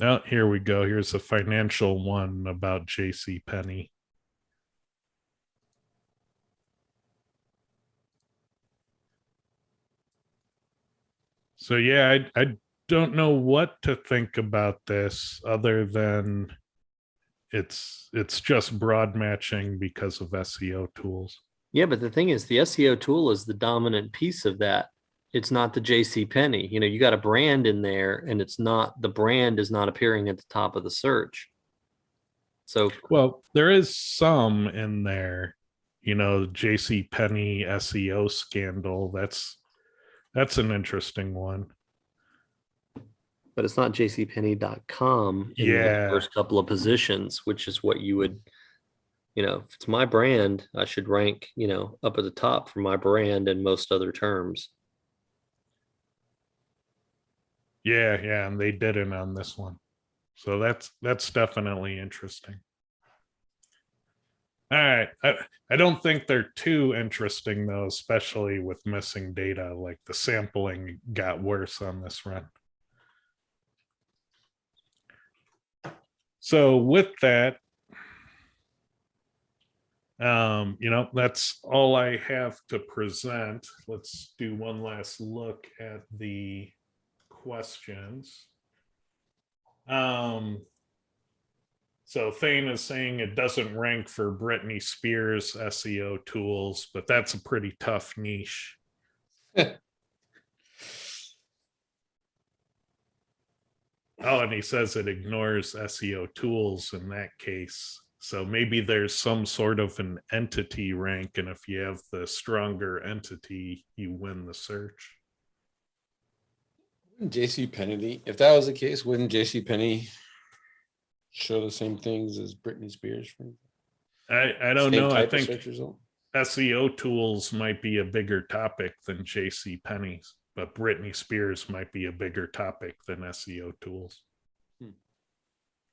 [SPEAKER 1] Oh, here we go. Here's a financial one about JC Penney. So yeah, I don't know what to think about this other than it's just broad matching because of SEO tools.
[SPEAKER 3] Yeah, but the thing is, the SEO tool is the dominant piece of that. It's not the JC Penney. You know, you got a brand in there, and it's not the brand is not appearing at the top of the search. So,
[SPEAKER 1] well, there is some in there, you know, JC Penney SEO scandal. That's an interesting one.
[SPEAKER 3] but it's not jcpenney.com in the first couple of positions, which is what you would, you know, if it's my brand, I should rank, you know, up at the top for my brand and most other terms.
[SPEAKER 1] Yeah, and they didn't on this one. So that's definitely interesting. All right. I don't think they're too interesting though, especially with missing data. Like the sampling got worse on this run. So with that, you know, that's all I have to present. Let's do one last look at the questions. So Thane is saying it doesn't rank for Britney Spears SEO tools, but that's a pretty tough niche. Oh, and he says it ignores SEO tools in that case. So maybe there's some sort of an entity rank, and if you have the stronger entity, you win the search.
[SPEAKER 2] JC Penney, if that was the case, wouldn't JC Penney show the same things as Britney Spears?
[SPEAKER 1] I don't know. I think
[SPEAKER 2] SEO
[SPEAKER 1] tools might be a bigger topic than JC Penney's, but Britney Spears might be a bigger topic than SEO tools.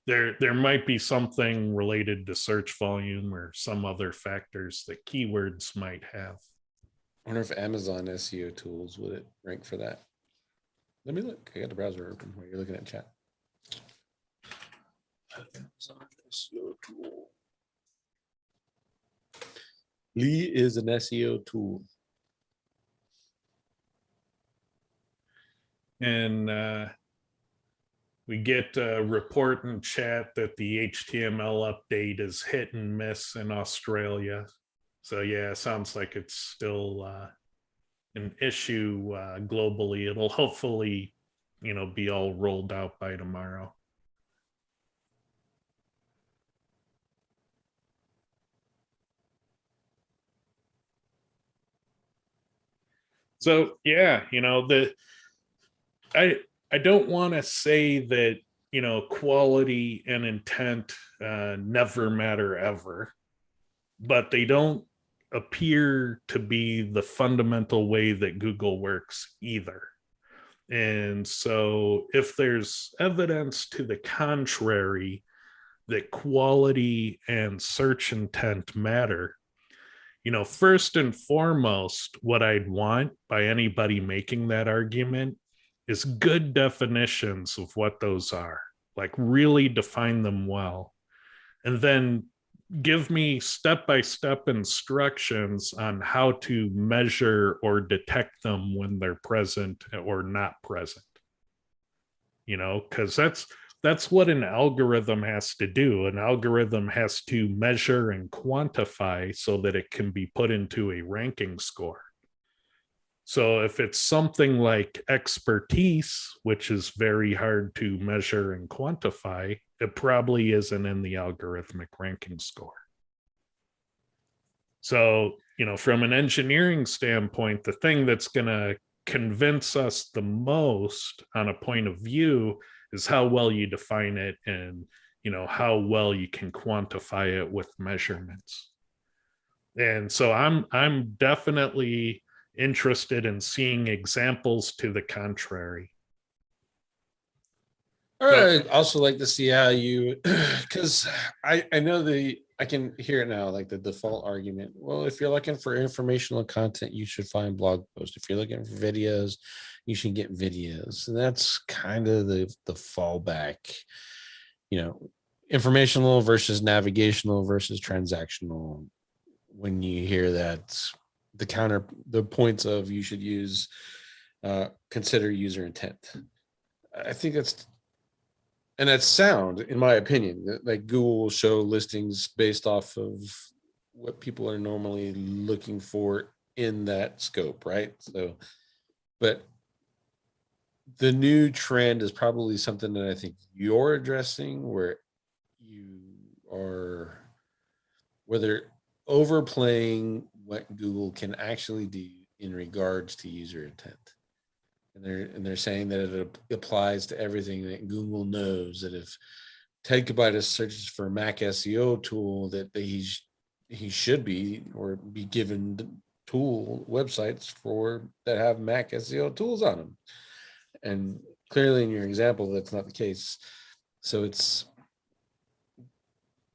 [SPEAKER 1] There might be something related to search volume or some other factors that keywords might have.
[SPEAKER 2] I wonder if Amazon SEO tools would it rank for that. Let me look. I got the browser open while you're looking at chat. Amazon SEO tool. Lee is an SEO tool.
[SPEAKER 1] And we get a report in chat that the HTML update is hit and miss in Australia. So yeah, it sounds like it's still an issue globally. It'll hopefully, you know, be all rolled out by tomorrow. So yeah, you know, I don't want to say that, you know, quality and intent never matter ever, but they don't appear to be the fundamental way that Google works either. And so if there's evidence to the contrary that quality and search intent matter, you know, first and foremost, what I'd want by anybody making that argument is good definitions of what those are, like really define them well. And then give me step-by-step instructions on how to measure or detect them when they're present or not present. because that's what an algorithm has to do. An algorithm has to measure and quantify so that it can be put into a ranking score. So if it's something like expertise, which is very hard to measure and quantify, it probably isn't in the algorithmic ranking score. So, from an engineering standpoint, the thing that's going to convince us the most on a point of view is how well you define it and, how well you can quantify it with measurements. And so I'm definitely interested in seeing examples to the contrary.
[SPEAKER 4] I'd also like to see how you, because I know I can hear it now, like the default argument. Well, if you're looking for informational content, you should find blog posts. If you're looking for videos, you should get videos. And that's kind of the fallback, informational versus navigational versus transactional. When you hear that, the points of you should consider user intent. I think that's sound, in my opinion. Like Google will show listings based off of what people are normally looking for in that scope, right? So, but the new trend is probably something that I think you're addressing, where you are, whether overplaying what Google can actually do in regards to user intent. And they're saying that it applies to everything, that Google knows that if Ted Kabitis searches for a Mac SEO tool, that he should be given tool websites that have Mac SEO tools on them. And clearly in your example, that's not the case. So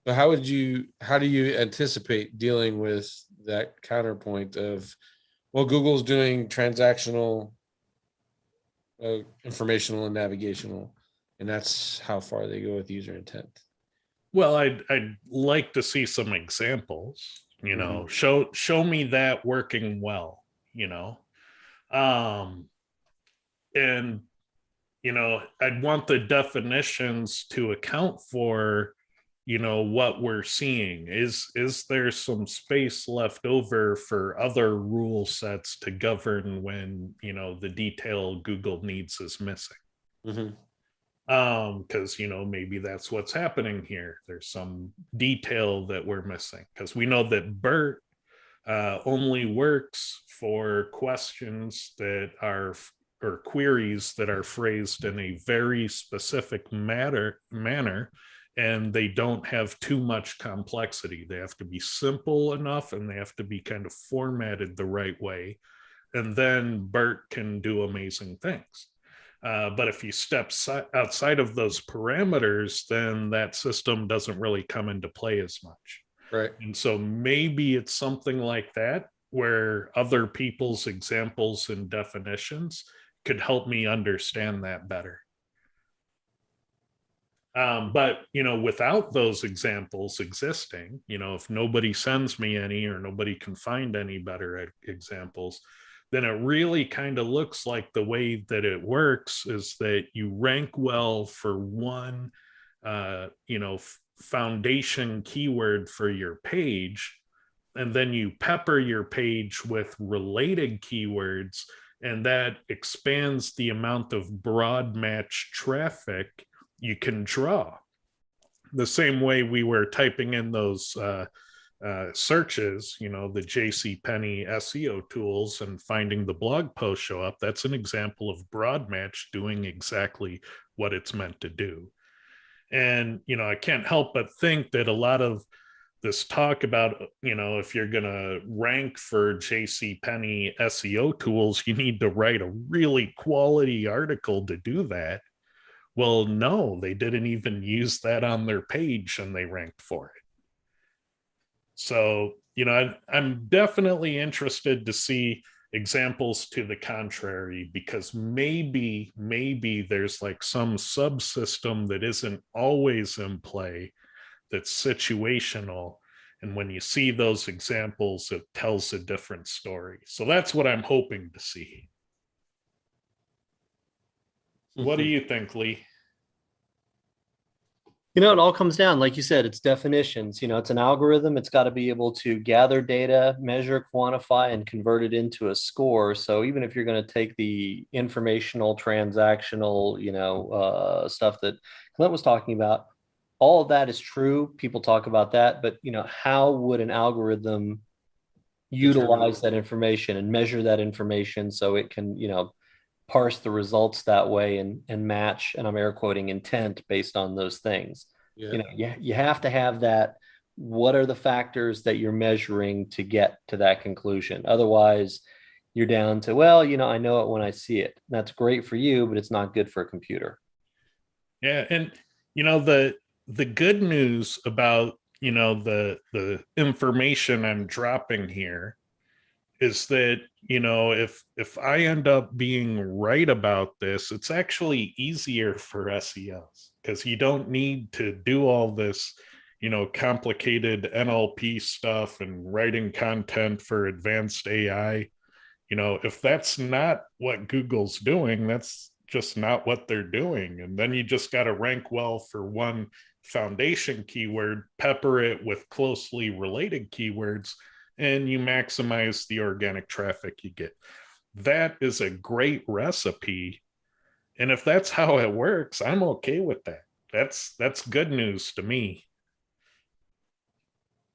[SPEAKER 4] but how do you anticipate dealing with that counterpoint of, well, Google's doing transactional, informational and navigational, and that's how far they go with user intent?
[SPEAKER 1] Well, I'd like to see some examples, show me that working well, and I'd want the definitions to account for what we're seeing. Is there some space left over for other rule sets to govern when the detail Google needs is missing? Because maybe that's what's happening here. There's some detail that we're missing, because we know that BERT only works for questions that are, or queries that are phrased in a very specific manner, and they don't have too much complexity. They have to be simple enough, and they have to be kind of formatted the right way, and then BERT can do amazing things. But if you step outside of those parameters, then that system doesn't really come into play as much.
[SPEAKER 4] Right.
[SPEAKER 1] And so maybe it's something like that, where other people's examples and definitions could help me understand that better. But without those examples existing, if nobody sends me any, or nobody can find any better examples, then it really kind of looks like the way that it works is that you rank well for one, foundation keyword for your page, and then you pepper your page with related keywords, and that expands the amount of broad match traffic you can draw. The same way we were typing in those searches, the JCPenney SEO tools, and finding the blog post show up, that's an example of broad match doing exactly what it's meant to do. And, I can't help but think that a lot of this talk about, if you're going to rank for JCPenney SEO tools, you need to write a really quality article to do that. Well, no, they didn't even use that on their page, and they ranked for it. So, I'm definitely interested to see examples to the contrary, because maybe there's like some subsystem that isn't always in play, that's situational. And when you see those examples, it tells a different story. So that's what I'm hoping to see. What do you think, Lee?
[SPEAKER 3] You know, it all comes down, like you said, it's definitions. You know, it's an algorithm. It's got to be able to gather data, measure, quantify, and convert it into a score. So even if you're going to take the informational, transactional, stuff that Clint was talking about, all of that is true. People talk about that, but how would an algorithm utilize that information and measure that information so it can, parse the results that way and match, and I'm air quoting, intent based on those things.
[SPEAKER 2] Yeah.
[SPEAKER 3] You have to have that. What are the factors that you're measuring to get to that conclusion? Otherwise, you're down to, well, I know it when I see it. That's great for you, but it's not good for a computer.
[SPEAKER 1] Yeah, and the good news about the information I'm dropping here is that if I end up being right about this, it's actually easier for SEOs because you don't need to do all this complicated NLP stuff and writing content for advanced AI. If that's not what Google's doing, that's just not what they're doing. And then you just got to rank well for one foundation keyword, pepper it with closely related keywords, and you maximize the organic traffic you get. That is a great recipe. And if that's how it works, I'm okay with that. That's good news to me.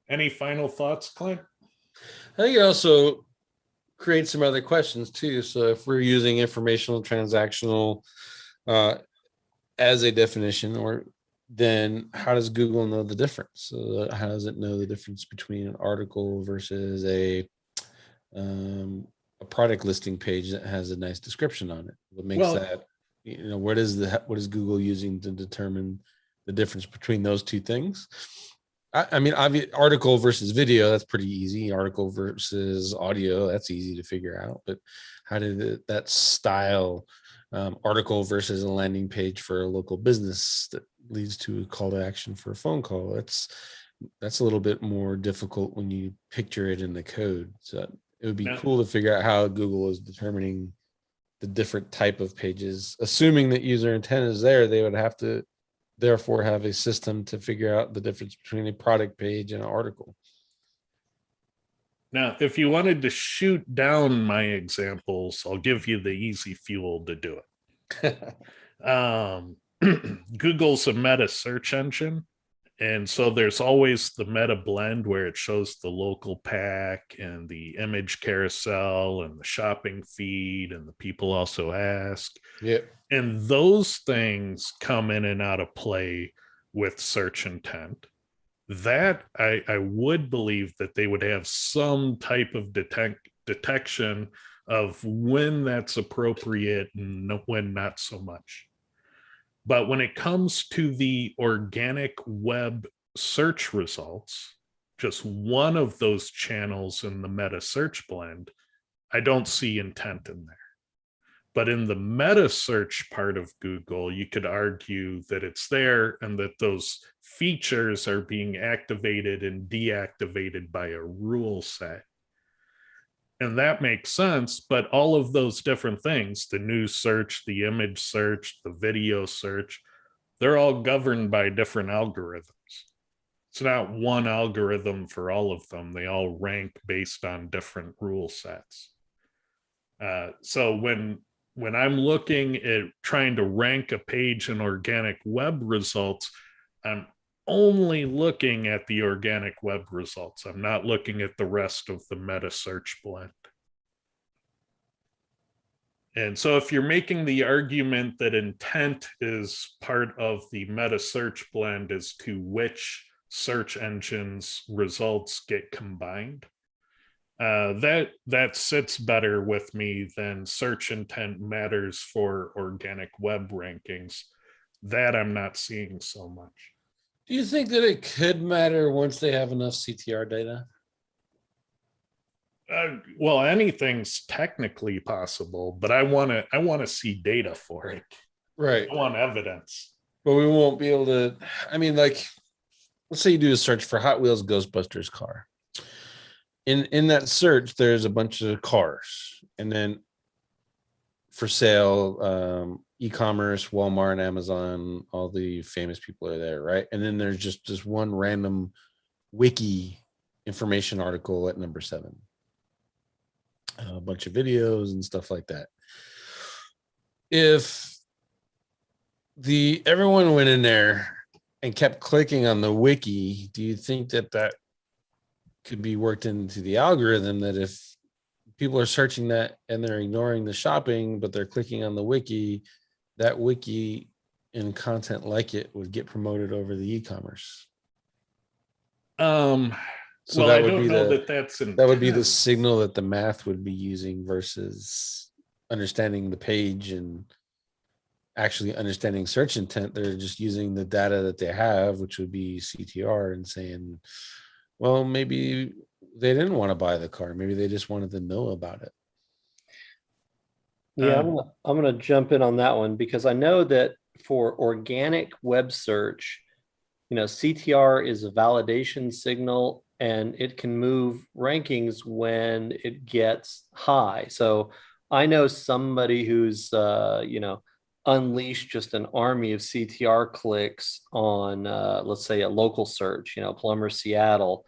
[SPEAKER 1] Any final thoughts, Clint?
[SPEAKER 2] I think it also creates some other questions too. So if we're using informational transactional as a definition, or then how does Google know the difference? How does it know the difference between an article versus a product listing page that has a nice description on it? What makes that, what is Google using to determine the difference between those two things? I mean, article versus video, that's pretty easy. Article versus audio, that's easy to figure out. But how did that style article versus a landing page for a local business that leads to a call to action for a phone call? That's a little bit more difficult when you picture it in the code. So it would be cool to figure out how Google is determining the different type of pages. Assuming that user intent is there, they would have to therefore have a system to figure out the difference between a product page and an article.
[SPEAKER 1] Now, if you wanted to shoot down my examples, I'll give you the easy fuel to do it. Google's a meta search engine. And so there's always the meta blend where it shows the local pack and the image carousel and the shopping feed and the people also ask.
[SPEAKER 2] Yeah.
[SPEAKER 1] And those things come in and out of play with search intent. That I would believe that they would have some type of detection of when that's appropriate and when not so much. But when it comes to the organic web search results, just one of those channels in the meta search blend, I don't see intent in there. But in the meta search part of Google, you could argue that it's there and that those features are being activated and deactivated by a rule set. And that makes sense, but all of those different things, the news search, the image search, the video search, they're all governed by different algorithms. It's not one algorithm for all of them. They all rank based on different rule sets. So when I'm looking at trying to rank a page in organic web results, I'm only looking at the organic web results. I'm not looking at the rest of the meta search blend. And so if you're making the argument that intent is part of the meta search blend as to which search engines results get combined, that sits better with me than search intent matters for organic web rankings. That I'm not seeing so much.
[SPEAKER 2] Do you think that it could matter once they have enough CTR data?
[SPEAKER 1] Well, anything's technically possible, but I want to see data for it.
[SPEAKER 2] Right.
[SPEAKER 1] I want evidence.
[SPEAKER 2] But we won't be able to. I mean, like, let's say you do a search for Hot Wheels Ghostbusters car. In that search, there's a bunch of cars, and then for sale,
[SPEAKER 4] e-commerce, Walmart, Amazon, all the famous people are there, right? And then there's just one random wiki information article at number 7. A bunch of videos and stuff like that. If everyone went in there and kept clicking on the wiki, do you think that could be worked into the algorithm, that if people are searching that and they're ignoring the shopping, but they're clicking on the wiki, that wiki and content like it would get promoted over the e-commerce? So
[SPEAKER 1] Well,
[SPEAKER 4] that
[SPEAKER 1] I
[SPEAKER 4] would
[SPEAKER 1] don't
[SPEAKER 4] be
[SPEAKER 1] know
[SPEAKER 4] the
[SPEAKER 1] that would be the
[SPEAKER 4] signal that the math would be using versus understanding the page and actually understanding search intent. They're just using the data that they have, which would be CTR, and saying, well, maybe they didn't want to buy the car. Maybe they just wanted to know about it.
[SPEAKER 3] Yeah, I'm gonna jump in on that one because I know that for organic web search, CTR is a validation signal and it can move rankings when it gets high. So I know somebody who's, unleashed just an army of CTR clicks on, let's say, a local search, Plumber Seattle,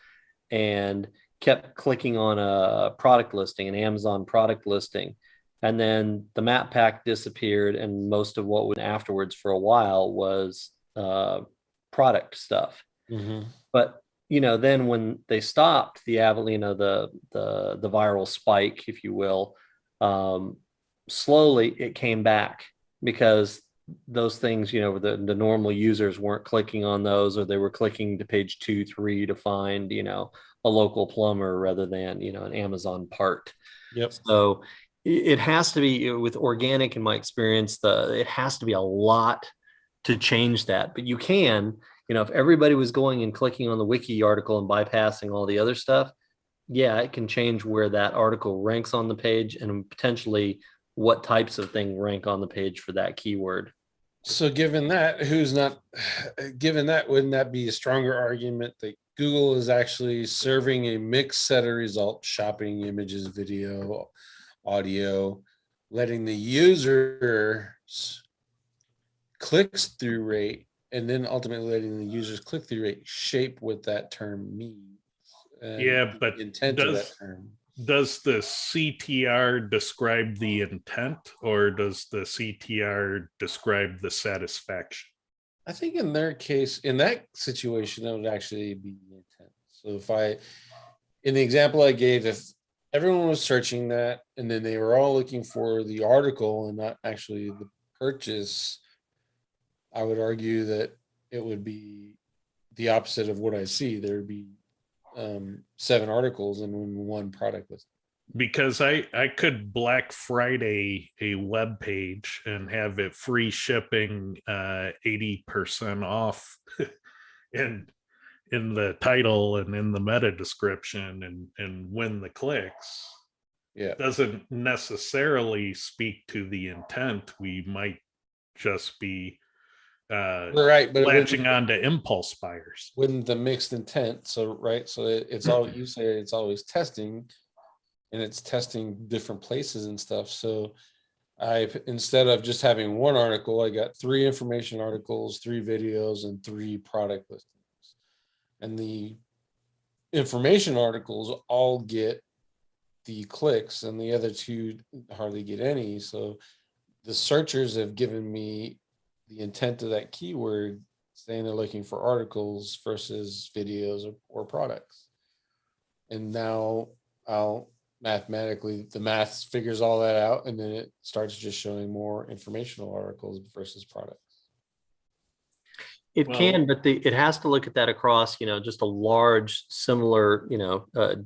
[SPEAKER 3] and kept clicking on a product listing, an Amazon product listing. And then the map pack disappeared, and most of what went afterwards for a while was product stuff.
[SPEAKER 4] Mm-hmm.
[SPEAKER 3] But then when they stopped the the viral spike, if you will, slowly it came back because those things, the normal users weren't clicking on those, or they were clicking to page 2, 3 to find, a local plumber rather than, an Amazon part.
[SPEAKER 4] Yep.
[SPEAKER 3] So it has to be, with organic, in my experience, it has to be a lot to change that. But you can, if everybody was going and clicking on the wiki article and bypassing all the other stuff, yeah, it can change where that article ranks on the page and potentially what types of thing rank on the page for that keyword.
[SPEAKER 4] So given that, wouldn't that be a stronger argument that Google is actually serving a mixed set of results: shopping, images, video, audio, letting the user's clicks through rate, and then ultimately letting the user's click-through rate shape what that term means.
[SPEAKER 1] Yeah, but
[SPEAKER 4] intent of that term.
[SPEAKER 1] Does the CTR describe the intent, or does the CTR describe the satisfaction?
[SPEAKER 4] I think in their case, in that situation, that would actually be the intent. So in the example I gave, if everyone was searching that and then they were all looking for the article and not actually the purchase, I would argue that it would be the opposite of what I see. There would be 7 articles and one product list.
[SPEAKER 1] Because I could Black Friday a web page and have it free shipping, 80% off and in the title and in the meta description and win the clicks.
[SPEAKER 4] Yeah,
[SPEAKER 1] doesn't necessarily speak to the intent. We might just be
[SPEAKER 4] right, but
[SPEAKER 1] latching on to impulse buyers.
[SPEAKER 4] Wouldn't the mixed intent, so right, so it's all, you say it's always testing, and it's testing different places and stuff. So instead of just having one article, I got 3 information articles, 3 videos, and 3 product listings. And the information articles all get the clicks and the other 2 hardly get any. So the searchers have given me the intent of that keyword, saying they're looking for articles versus videos or products. And now mathematically, the math figures all that out, and then it starts just showing more informational articles versus products.
[SPEAKER 3] It can, but it has to look at that across, just a large, similar,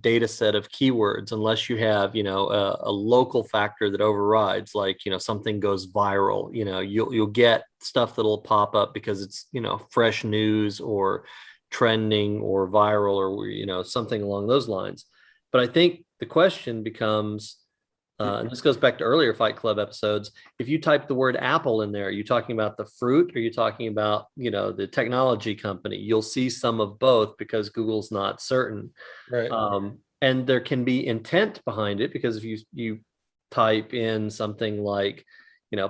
[SPEAKER 3] data set of keywords, unless you have, a local factor that overrides, like, something goes viral, you'll get stuff that'll pop up because it's, fresh news or trending or viral or, something along those lines. But I think the question becomes, and this goes back to earlier Fight Club episodes. If you type the word Apple in there, are you talking about the fruit, or are you talking about, the technology company? You'll see some of both because Google's not certain.
[SPEAKER 4] Right.
[SPEAKER 3] And there can be intent behind it, because if you type in something like,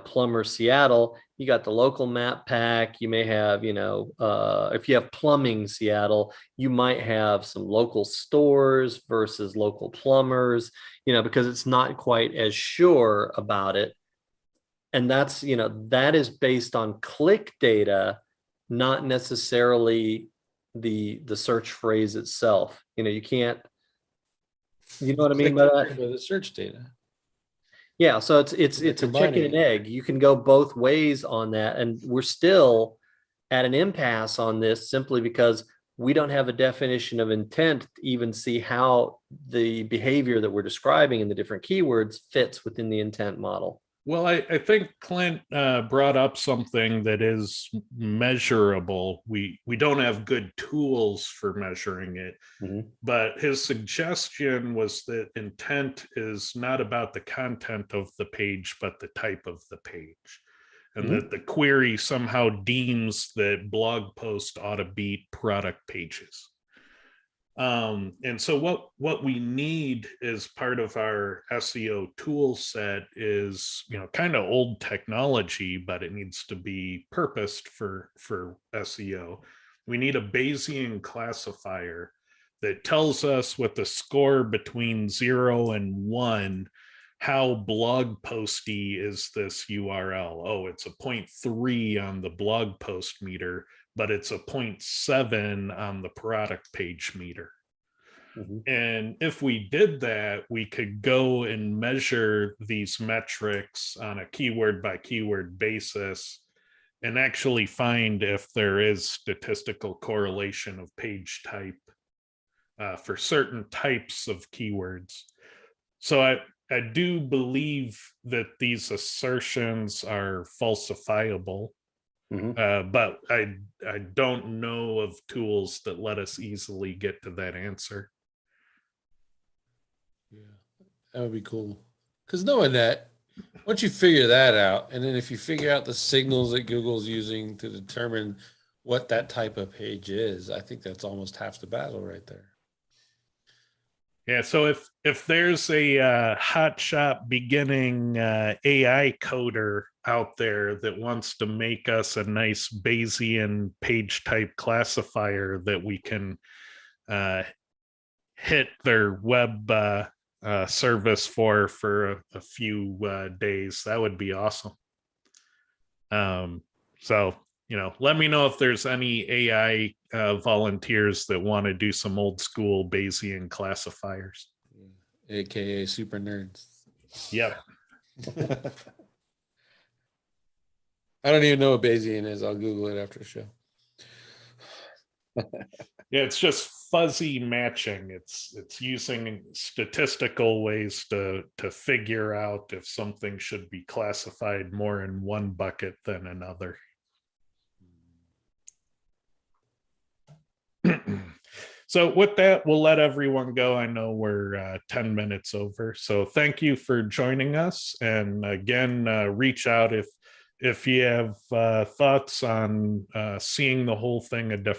[SPEAKER 3] plumber Seattle, you got the local map pack. You may have, if you have plumbing Seattle, you might have some local stores versus local plumbers, because it's not quite as sure about it. And that's, that is based on click data, not necessarily the search phrase itself. You can't, you know what I mean by that?
[SPEAKER 4] For the search data.
[SPEAKER 3] Yeah, so it's a chicken and egg. You can go both ways on that, and we're still at an impasse on this simply because we don't have a definition of intent to even see how the behavior that we're describing in the different keywords fits within the intent model.
[SPEAKER 1] Well, I think Clint brought up something that is measurable. We don't have good tools for measuring it, but his suggestion was that intent is not about the content of the page, but the type of the page, and that the query somehow deems that blog post ought to be product pages. And so what we need as part of our SEO tool set is, kind of old technology, but it needs to be purposed for SEO. We need a Bayesian classifier that tells us with the score between 0 and 1, how blog posty is this URL. Oh, it's a 0.3 on the blog post meter, but it's a 0.7 on the product page meter. And if we did that, we could go and measure these metrics on a keyword by keyword basis and actually find if there is statistical correlation of page type for certain types of keywords. So I do believe that these assertions are falsifiable. But I don't know of tools that let us easily get to that answer.
[SPEAKER 4] Yeah, that would be cool. Because knowing that, once you figure that out, and then if you figure out the signals that Google's using to determine what that type of page is, I think that's almost half the battle right there.
[SPEAKER 1] Yeah, so if there's a hotshot beginning AI coder out there that wants to make us a nice Bayesian page type classifier that we can hit their web service for a few days, that would be awesome. So, let me know if there's any AI volunteers that want to do some old school Bayesian classifiers.
[SPEAKER 4] AKA super nerds.
[SPEAKER 1] Yep.
[SPEAKER 4] I don't even know what Bayesian is. I'll Google it after the show.
[SPEAKER 1] Yeah, it's just fuzzy matching. It's using statistical ways to figure out if something should be classified more in one bucket than another. So with that, we'll let everyone go. I know we're 10 minutes over. So thank you for joining us. And again, reach out if you have thoughts on seeing the whole thing a different